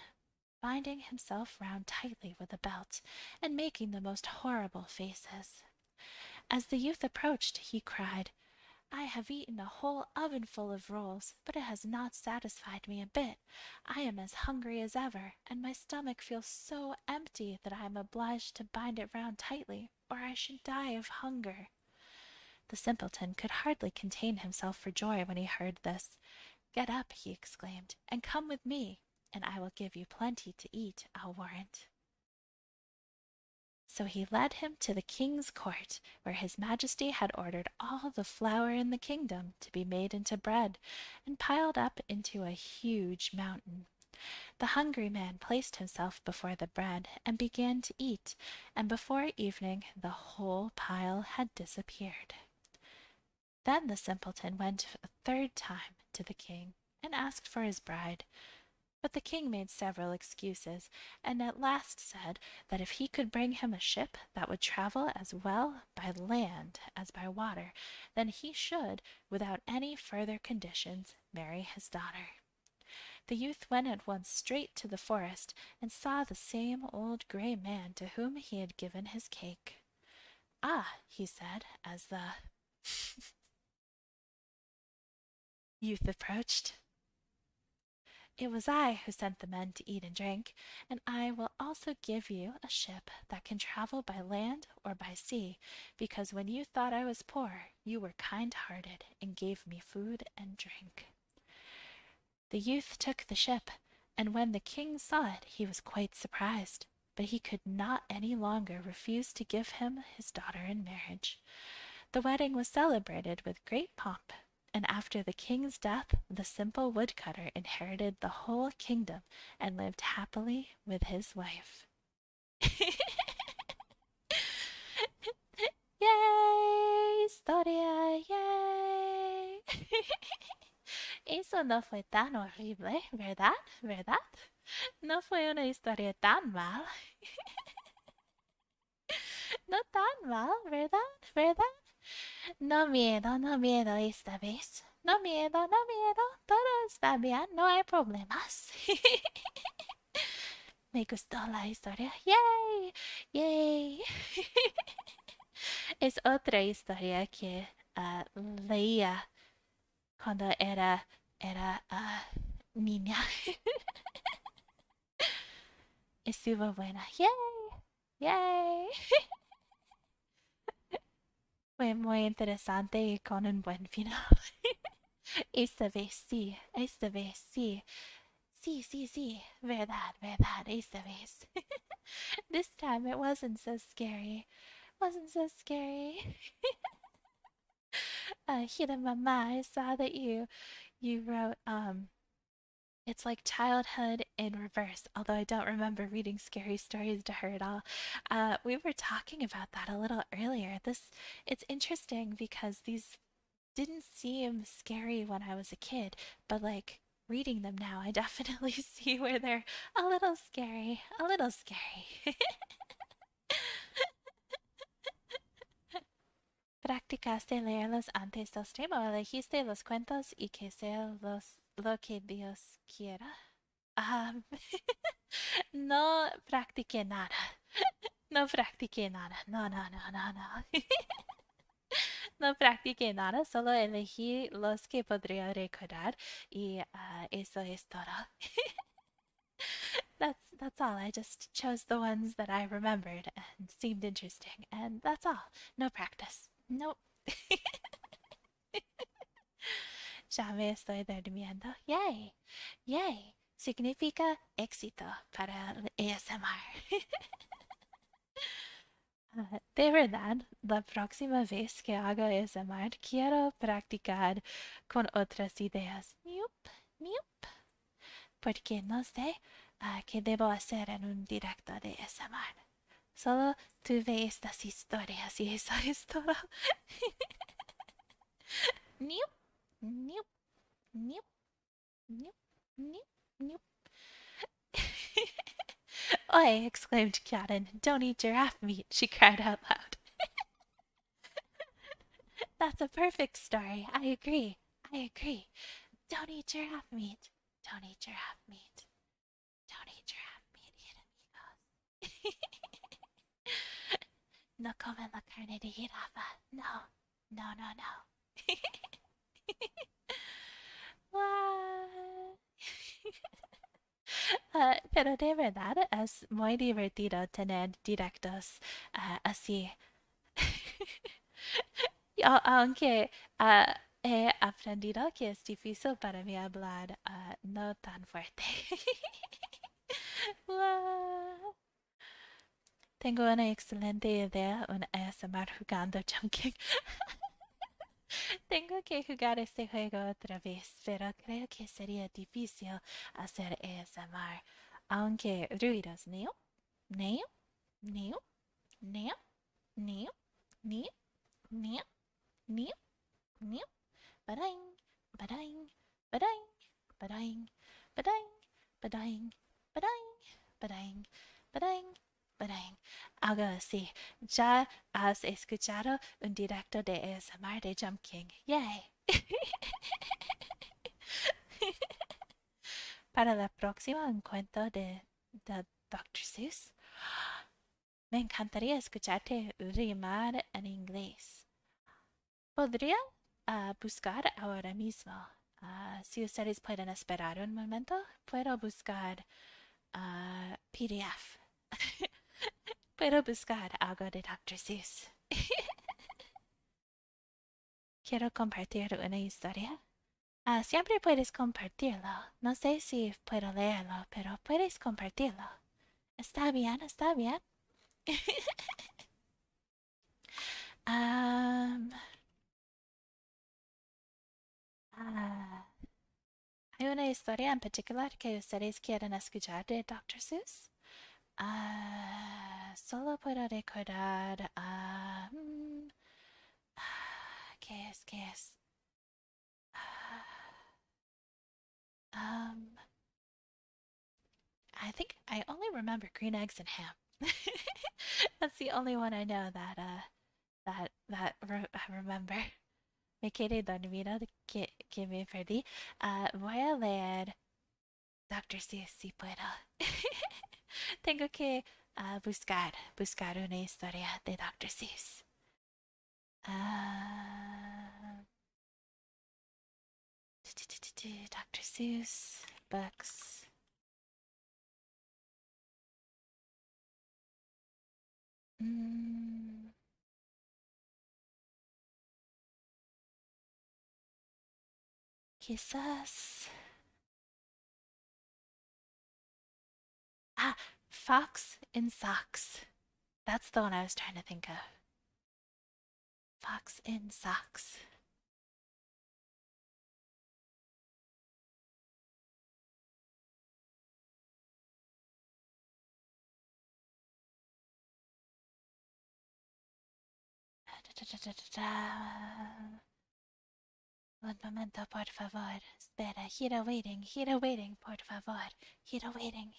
binding himself round tightly with a belt, and making the most horrible faces. As the youth approached, he cried, I have eaten a whole ovenful of rolls, but it has not satisfied me a bit. I am as hungry as ever, and my stomach feels so empty that I am obliged to bind it round tightly, or I should die of hunger. The simpleton could hardly contain himself for joy when he heard this. Get up, he exclaimed, and come with me, and I will give you plenty to eat, I'll warrant. So he led him to the king's court, where his majesty had ordered all the flour in the kingdom to be made into bread, and piled up into a huge mountain. The hungry man placed himself before the bread, and began to eat, and before evening the whole pile had disappeared. Then the simpleton went a third time to the king, and asked for his bride. But the king made several excuses, and at last said that if he could bring him a ship that would travel as well by land as by water, then he should, without any further conditions, marry his daughter. The youth went at once straight to the forest, and saw the same old grey man to whom he had given his cake. Ah, he said, as the youth approached, it was I who sent the men to eat and drink, and I will also give you a ship that can travel by land or by sea, because when you thought I was poor, you were kind-hearted and gave me food and drink. The youth took the ship, and when the king saw it, he was quite surprised, but he could not any longer refuse to give him his daughter in marriage. The wedding was celebrated with great pomp, and after the king's death, the simple woodcutter inherited the whole kingdom and lived happily with his wife. ¡Yay! ¡Historia! ¡Yay! Eso no fue tan horrible, ¿verdad? ¿Verdad? No fue una historia tan mal. No tan mal, ¿verdad? ¿Verdad? No miedo esta vez. No miedo, todo está bien, no hay problemas. Me gustó la historia. ¡Yay! ¡Yay! Es otra historia que leía cuando era niña. Estuvo buena. ¡Yay! ¡Yay! Fue muy interesante y con un buen final. Esta vez sí, esta vez sí. Sí, verdad, esta vez. This time it wasn't so scary. Wasn't so scary. Hira Mama, I saw that you wrote it's like childhood in reverse, although I don't remember reading scary stories to her at all. We were talking about that a little earlier. It's interesting because these didn't seem scary when I was a kid, but like reading them now, I definitely see where they're a little scary, a little scary. ¿Practicaste leerlos antes del stream o elegiste los cuentos y que sea lo que Dios quiera? No practiqué nada. No practiqué nada. No. No practiqué nada, solo elegí los que podría recordar y eso es todo. That's all. I just chose the ones that I remembered and seemed interesting, and that's all. No practice. Nope. Ya me estoy durmiendo. Yay. Yay. Significa éxito para el ASMR. De verdad, la próxima vez que haga ASMR quiero practicar con otras ideas. Miup, miup. Porque no sé, ¿Qué debo hacer en un directo de ASMR? Solo tuve estas historias y eso es todo. Nope, nope, nope, nope, nope, nope. Oi! Exclaimed Kiaran. Don't eat giraffe meat, she cried out loud. That's a perfect story. I agree. I agree. Don't eat giraffe meat. Don't eat giraffe meat. Don't eat giraffe meat, enemigos. No comen la carne de jirafa. No. No, no, no. What? Pero de verdad es muy divertido tener directos así. Aunque he aprendido que es difícil para mí hablar no tan fuerte. Tengo una excelente idea, un ASMR jugando Jumping. Tengo que jugar este juego otra vez, pero creo que sería difícil hacer ASMR. Aunque ruidos, neo, neo, neo, neo, neo, neo, neo, neo, neo, badaing, badaing, badaing, badaing, badaing, badaing, badaing, badaing, badaing, badaing. Algo así. Ya has escuchado un directo de ASMR de Jump King. ¡Yay! Para la próxima encuentro de Dr. Seuss, me encantaría escucharte rimar en inglés. Podría buscar ahora mismo. Si ustedes pueden esperar un momento, puedo buscar PDF. Puedo buscar algo de Dr. Seuss. Quiero compartir una historia. Siempre puedes compartirlo. No sé si puedo leerlo, pero puedes compartirlo. Está bien, está bien. Am, ah, ¿Hay una historia en particular que ustedes quieren escuchar de Dr. Seuss? Solo puedo recordar. ¿Qué es? ¿Qué es? Um, I think I only remember green eggs and ham. That's the only one I know that I remember. Me quedé dormido que me perdí. Voy a leer Dr. Seuss si puedo. Tengo que buscar una historia de Dr. Seuss. Dr. Seuss books. Quizás. Fox in Socks. That's the one I was trying to think of. Fox in Socks. Un momento, por favor. Espera, gira waiting, por favor. Gira waiting.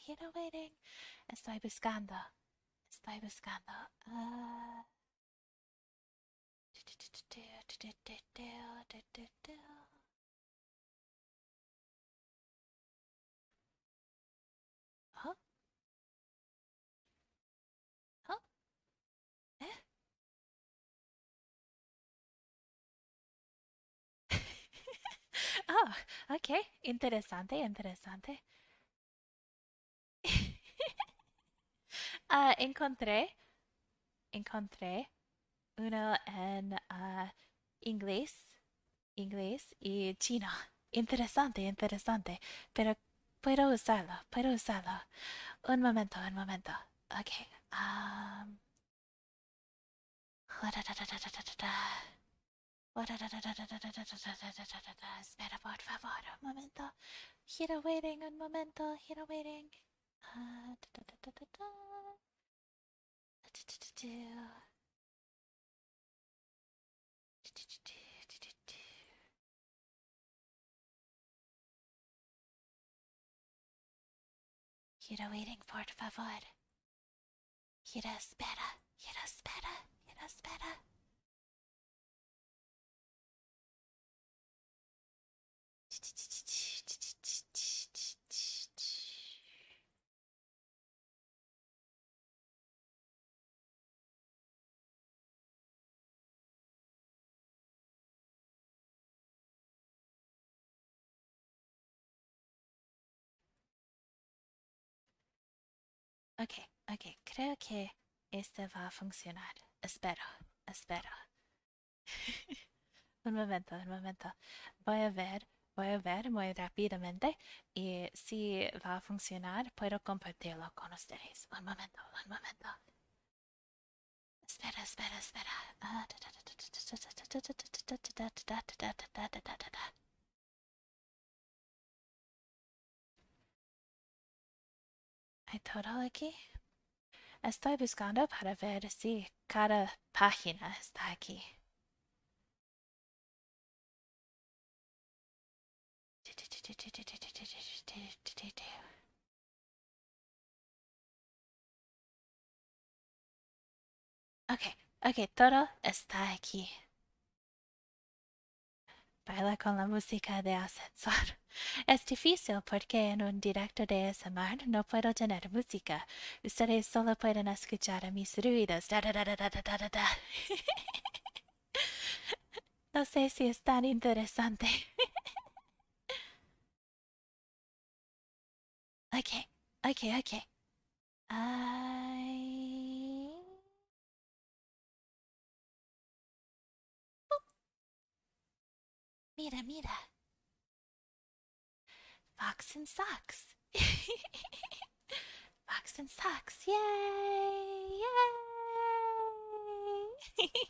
Estoy buscando. Huh? Huh? Eh? Oh, ok. Interesante. Encontré uno en inglés, y chino. Interesante. Pero puedo usarlo. Un momento. Ok. Espera, por favor, un momento. Gira waiting, un momento, gira waiting. Gira waiting, por favor. Gira espera, gira espera, gira espera. Ok, ok, creo que este va a funcionar. Espero, espero. Un momento, un momento. Voy a ver muy rápidamente y si va a funcionar, puedo compartirlo con ustedes. Un momento, un momento. Espera, espera, espera. ¿Hay todo aquí? Estoy buscando para ver si cada página está aquí. Ok, ok, todo está aquí. Baila con la música de ascensor. Es difícil porque en un directo de ASMR no puedo tener música. Ustedes solo pueden escuchar a mis ruidos. Da, da, da, da, da, da, da, da. No sé si es tan interesante. Ok, ok, ok. Ay... Mira, mira. Fox and socks. Fox and socks. Yay! Yay!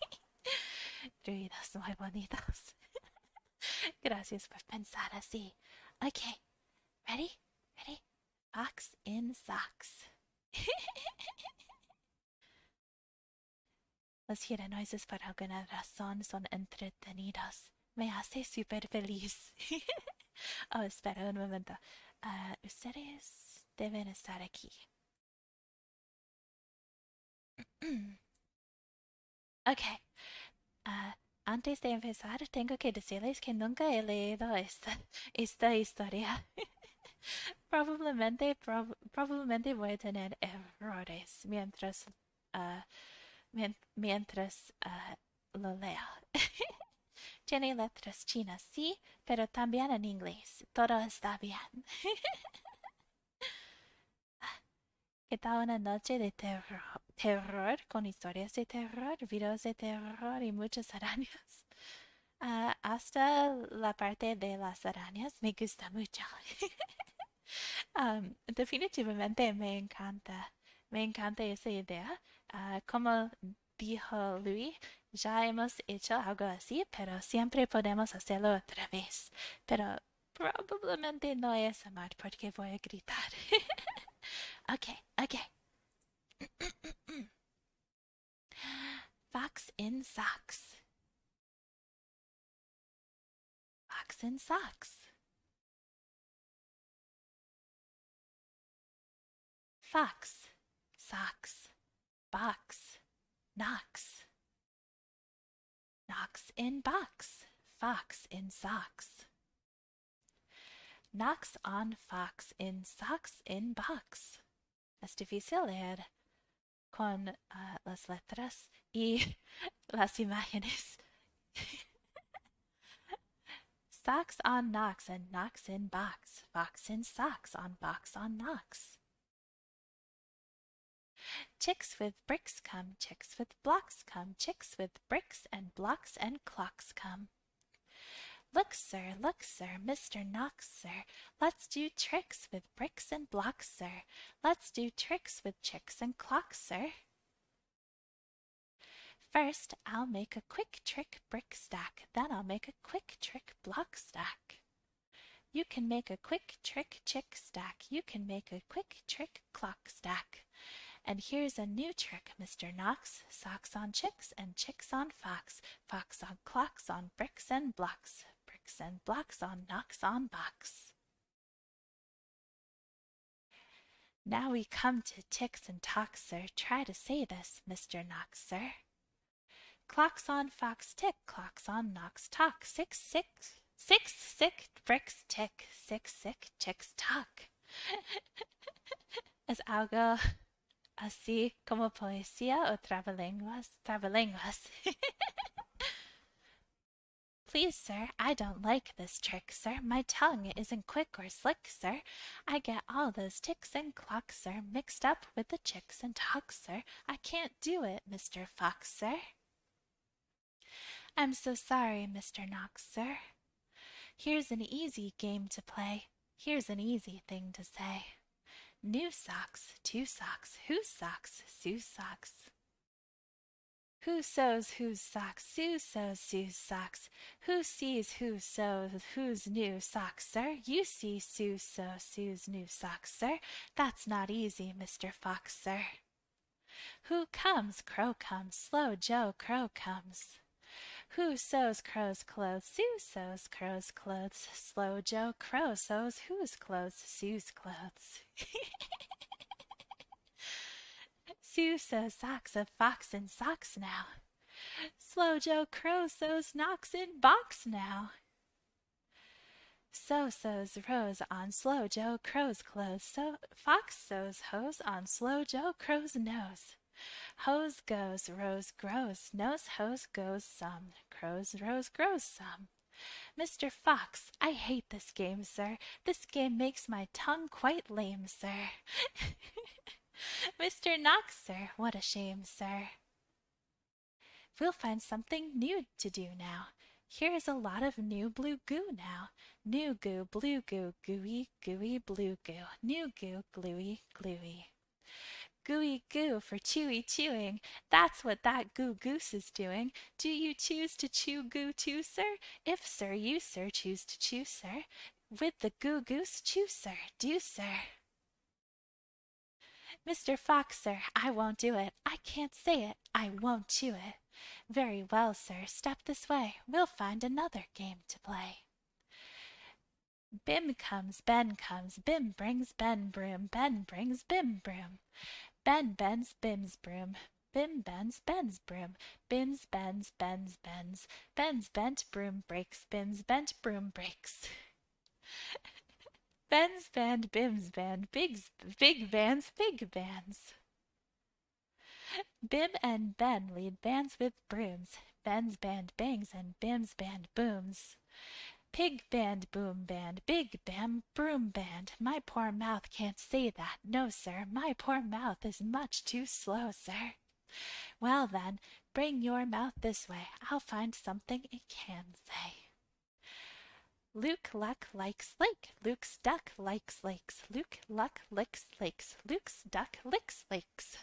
Ruidos muy bonitos. Gracias por pensar así. Ok, ready? Ready? Fox in socks. Los giranoises por alguna razón son entretenidos. Me hace súper feliz. Oh, espera un momento. Ustedes deben estar aquí. Ok. Antes de empezar, tengo que decirles que nunca he leído esta historia. Probablemente voy a tener errores ah, mientras lo leo. Tiene letras chinas, sí, pero también en inglés. Todo está bien. ¿Qué tal una noche de terror con historias de terror, videos de terror y muchas arañas? Hasta la parte de las arañas me gusta mucho. Definitivamente me encanta esa idea. Como dijo Louis, ya hemos hecho algo así, pero siempre podemos hacerlo otra vez. Pero probablemente no es amar porque voy a gritar. Ok, ok. Fox in socks. Fox in socks. Fox. Socks. Box. Knocks. Knocks in box. Fox in socks. Knocks on fox in socks in box. Es difícil leer con las letras y las imágenes. Socks on knocks and knocks in box. Fox in socks on box on knocks. Chicks with bricks come, chicks with blocks come, chicks with bricks and blocks and clocks come. Look, sir, Mr. Knox, sir. Let's do tricks with bricks and blocks, sir. Let's do tricks with chicks and clocks, sir. First, I'll make a quick trick brick stack, then I'll make a quick trick block stack. You can make a quick trick chick stack. You can make a quick trick clock stack. And here's a new trick, Mr. Knox. Socks on chicks and chicks on fox. Fox on clocks on bricks and blocks. Bricks and blocks on knocks on box. Now we come to ticks and talks, sir. Try to say this, Mr. Knox, sir. Clocks on fox tick, clocks on knocks talk. Six sick bricks tick, six sick chicks talk. Es algo así como poesía o trabalenguas. Please, sir, I don't like this trick, sir. My tongue isn't quick or slick, sir. I get all those ticks and clocks, sir, mixed up with the chicks and talks, sir. I can't do it, Mr. Fox, sir. I'm so sorry, Mr. Knox, sir. Here's an easy game to play. Here's an easy thing to say. New socks, two socks, whose socks, Sue's socks. Who sews whose socks? Sue sews Sue's socks. Who sees who sews whose new socks, sir? You see Sue sew Sue's new socks, sir. That's not easy, Mr. Fox, sir. Who comes? Crow comes. Slow Joe Crow comes. Who sews Crow's clothes? Sue sews Crow's clothes. Slow Joe Crow sews whose clothes? Sue's clothes. Sue sews socks of fox in socks now. Slow Joe Crow sews knocks in box now. So sews Rose on Slow Joe Crow's clothes. So fox sews hose on Slow Joe Crow's nose. Hose goes, rose grows, nose hose goes some, crow's rose grows some. Mr. Fox, I hate this game, sir. This game makes my tongue quite lame, sir. Mr. Knox, sir, what a shame, sir. We'll find something new to do now. Here's a lot of new blue goo now. New goo, blue goo, gooey, gooey, blue goo. New goo, gluey, gluey. Gooey goo for chewy chewing. That's what that goo goose is doing. Do you choose to chew goo too, sir? If, sir, you, sir, choose to chew, sir. With the goo goose, chew, sir. Do, sir. Mr. Fox, sir, I won't do it. I can't say it. I won't chew it. Very well, sir. Step this way. We'll find another game to play. Bim comes, Ben comes. Bim brings Ben broom. Ben brings Bim broom. Ben bends Bim's broom. Bim bends Ben's broom. Bim's bends Ben's bends. Ben's bent broom breaks. Bim's bent broom breaks. Ben's band, Bim's band, big bands, big bands. Bim and Ben lead bands with brooms. Ben's band bangs and Bim's band booms. Pig band, boom band, big bam, broom band. My poor mouth can't say that. No, sir, my poor mouth is much too slow, sir. Well, then, bring your mouth this way. I'll find something it can say. Luke Luck likes lake. Luke's duck likes lakes. Luke Luck licks lakes. Luke's duck licks lakes.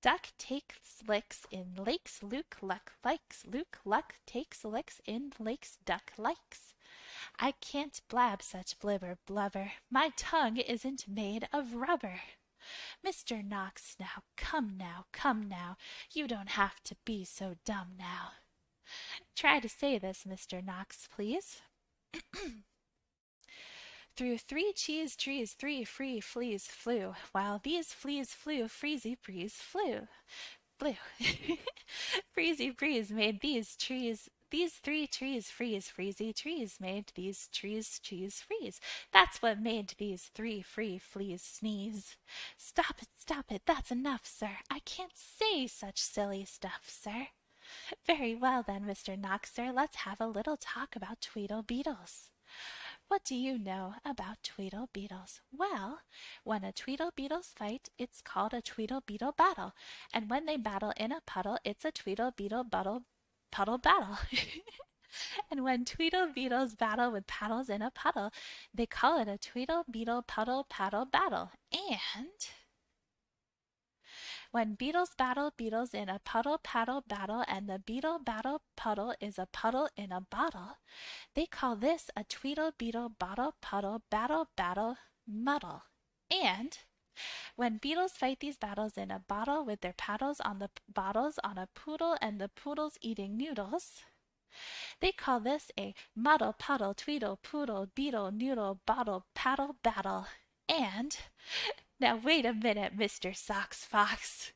Duck takes licks in lakes. Luke Luck likes. Luke Luck takes licks in lakes. Duck likes. I can't blab such blibber blubber. My tongue isn't made of rubber. Mr. Knox, now, come now, come now. You don't have to be so dumb now. Try to say this, Mr. Knox, please. Through 3 cheese trees 3 free fleas flew, while these fleas flew, freezy breeze flew. Blue. Freezy breeze made these 3 trees freeze, freezy trees made these trees cheese freeze. That's what made these 3 free fleas sneeze. Stop it, that's enough, sir. I can't say such silly stuff, sir. Very well then, Mr. Knox, sir, let's have a little talk about Tweedle Beetles. What do you know about Tweedle Beetles? Well, when a Tweedle Beetles fight, it's called a Tweedle Beetle battle, and when they battle in a puddle, it's a Tweedle Beetle puddle battle. And when Tweedle Beetles battle with paddles in a puddle, they call it a Tweedle Beetle puddle paddle battle. And When beetles battle beetles in a puddle paddle battle and the beetle battle puddle is a puddle in a bottle, they call this a tweedle beetle bottle puddle battle battle muddle. And when beetles fight these battles in a bottle with their paddles on the bottles on a poodle and the poodle's eating noodles, they call this a muddle puddle tweedle poodle beetle noodle bottle paddle battle. And now wait a minute, Mr. Socks Fox.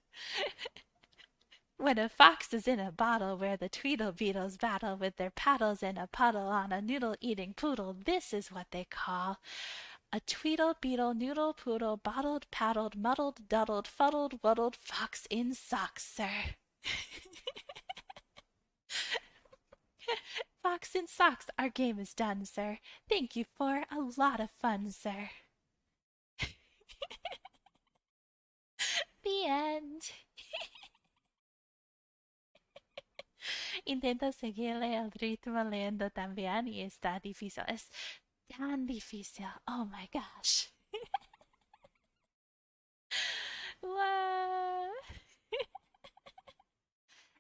When a fox is in a bottle where the tweedle beetles battle with their paddles in a puddle on a noodle eating poodle, this is what they call a tweedle beetle noodle poodle bottled paddled muddled duddled fuddled wuddled fox in socks, sir. Fox in socks, our game is done, sir. Thank you for a lot of fun, sir. The end. Intento seguirle el ritmo leyendo también y está difícil. Es tan difícil. Oh my gosh. Wow.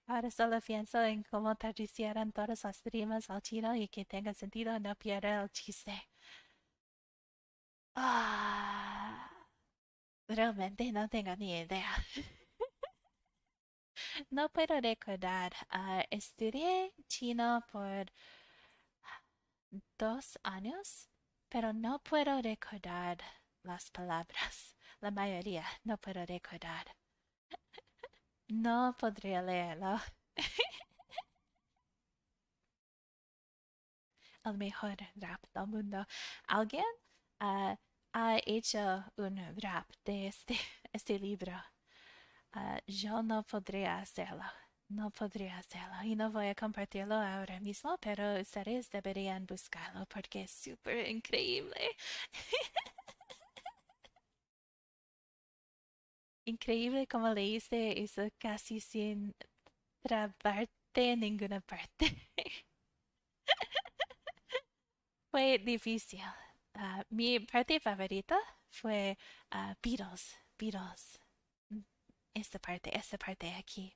Ahora solo pienso en cómo traducieran todas las rimas al chino y que tenga sentido, no pierda el chiste. Realmente no tengo ni idea. No puedo recordar. Estudié chino por 2 años, pero no puedo recordar las palabras. La mayoría no puedo recordar. No podría leerlo. El mejor rap del mundo. ¿Alguien ha hecho un rap de este libro? Yo no podría hacerlo. No podría hacerlo y no voy a compartirlo ahora mismo, pero ustedes deberían buscarlo porque es súper increíble. Increíble como leíste eso casi sin trabarte en ninguna parte. Fue difícil. Mi parte favorita fue Beatles. Beatles. Esta parte aquí.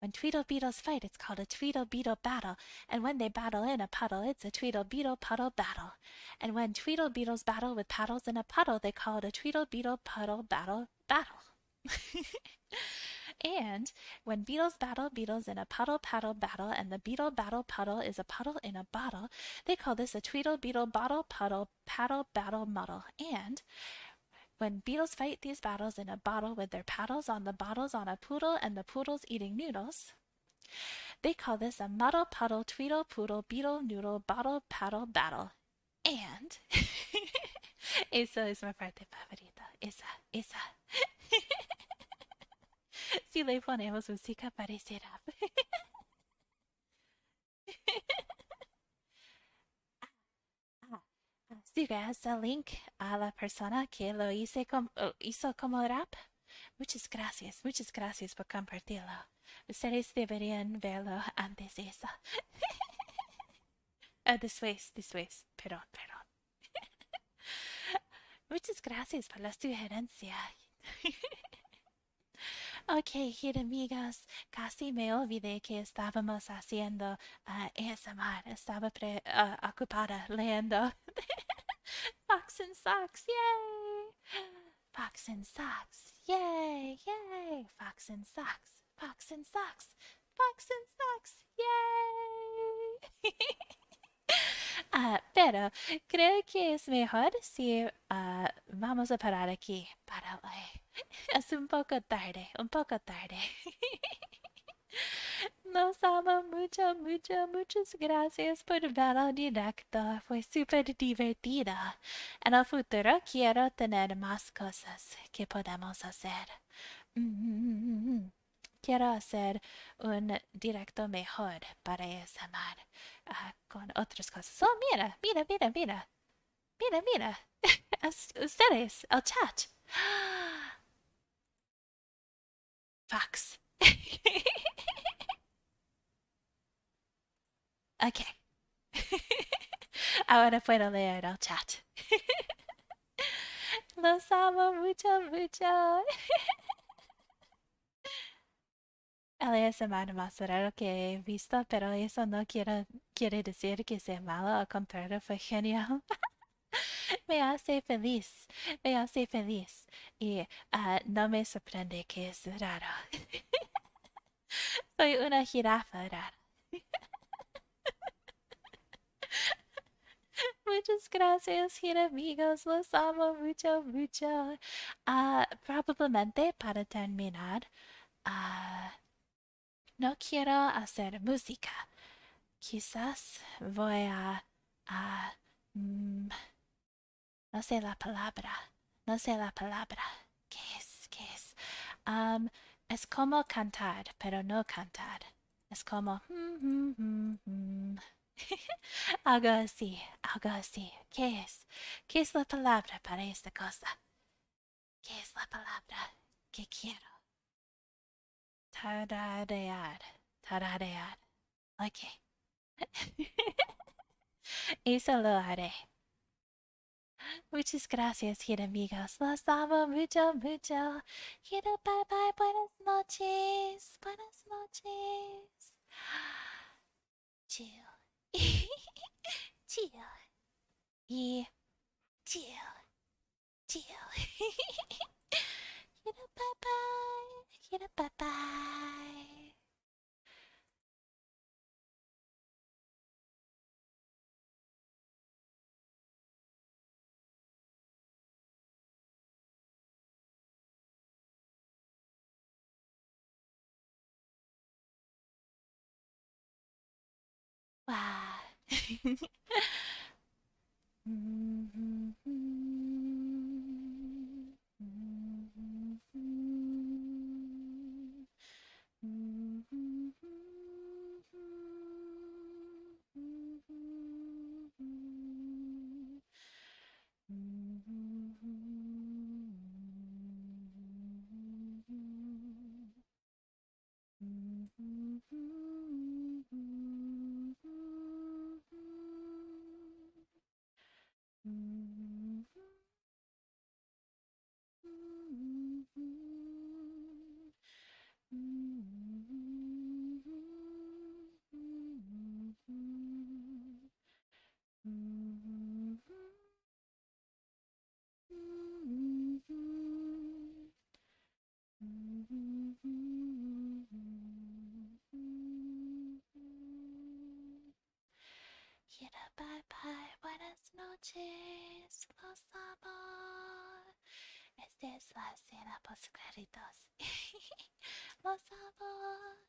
When Tweedle Beetles fight, it's called a Tweedle Beetle battle. And when they battle in a puddle, it's a Tweedle Beetle puddle battle. And when Tweedle Beetles battle with paddles in a puddle, they call it a Tweedle Beetle puddle battle battle. And when beetles battle beetles in a puddle paddle battle, and the beetle battle puddle is a puddle in a bottle, they call this a Tweedle Beetle bottle puddle paddle battle muddle. And when beetles fight these battles in a bottle with their paddles on the bottles on a poodle and the poodle's eating noodles, they call this a muddle puddle tweedle poodle beetle noodle bottle paddle battle. And eso es mi parte favorita. Esa. Si le ponemos música parecerá. ¿Sigas el link a la persona que lo hizo como rap? Muchas gracias por compartirlo. Ustedes deberían verlo antes de eso. Después, perdón. Muchas gracias por la sugerencia. Ok, amigos, casi me olvidé que estábamos haciendo ASMR. Estaba ocupada leyendo Fox and Socks, yay! Fox and Socks, yay! Fox and Socks, Fox and Socks, Fox and Socks, yay! Pero creo que es mejor si vamos a parar aquí para leer. Es un poco tarde. Los amo mucho. Muchas gracias por ver el directo. Fue súper divertido. En el futuro quiero tener más cosas que podemos hacer. Quiero hacer un directo mejor para ASMR con otras cosas. Oh, mira. Ustedes, el chat. Fox. Ok. Ahora puedo leer el chat. Los amo mucho. El ASMR más raro que he visto, pero eso no quiere decir que sea malo, al contrario, fue genial. Me hace feliz, me hace feliz. Y no me sorprende que es raro. Soy una jirafa rara. Muchas gracias, amigos. Los amo mucho, mucho. Probablemente para terminar, ah, no quiero hacer música. Quizás voy a mm, no sé la palabra. No sé la palabra. ¿Qué es? ¿Qué es? Am, es como cantar, pero no cantar. Es como... algo así, algo así. ¿Qué es? ¿Qué es la palabra para esta cosa? ¿Qué es la palabra que quiero? Tararear. Tararear. Ok. Eso lo haré. Muchas gracias, amigos. Los amo mucho, mucho. Bye bye. Buenas noches. Buenas noches. Chill. Chill. Y chill. Chill. Bye bye. Bye bye. Wow. Bye bye, buenas noches, los amo. Esta es la escena post créditos. Los amo.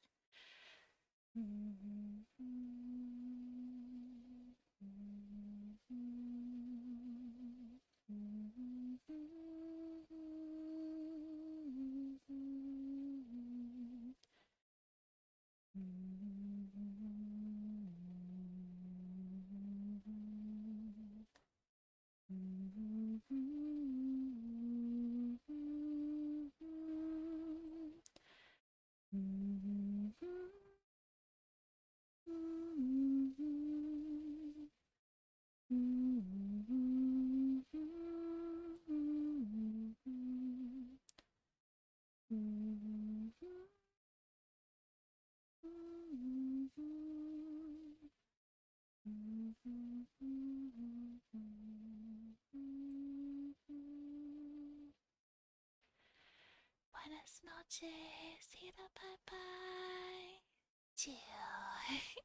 Buenas noches, bye bye. Chill.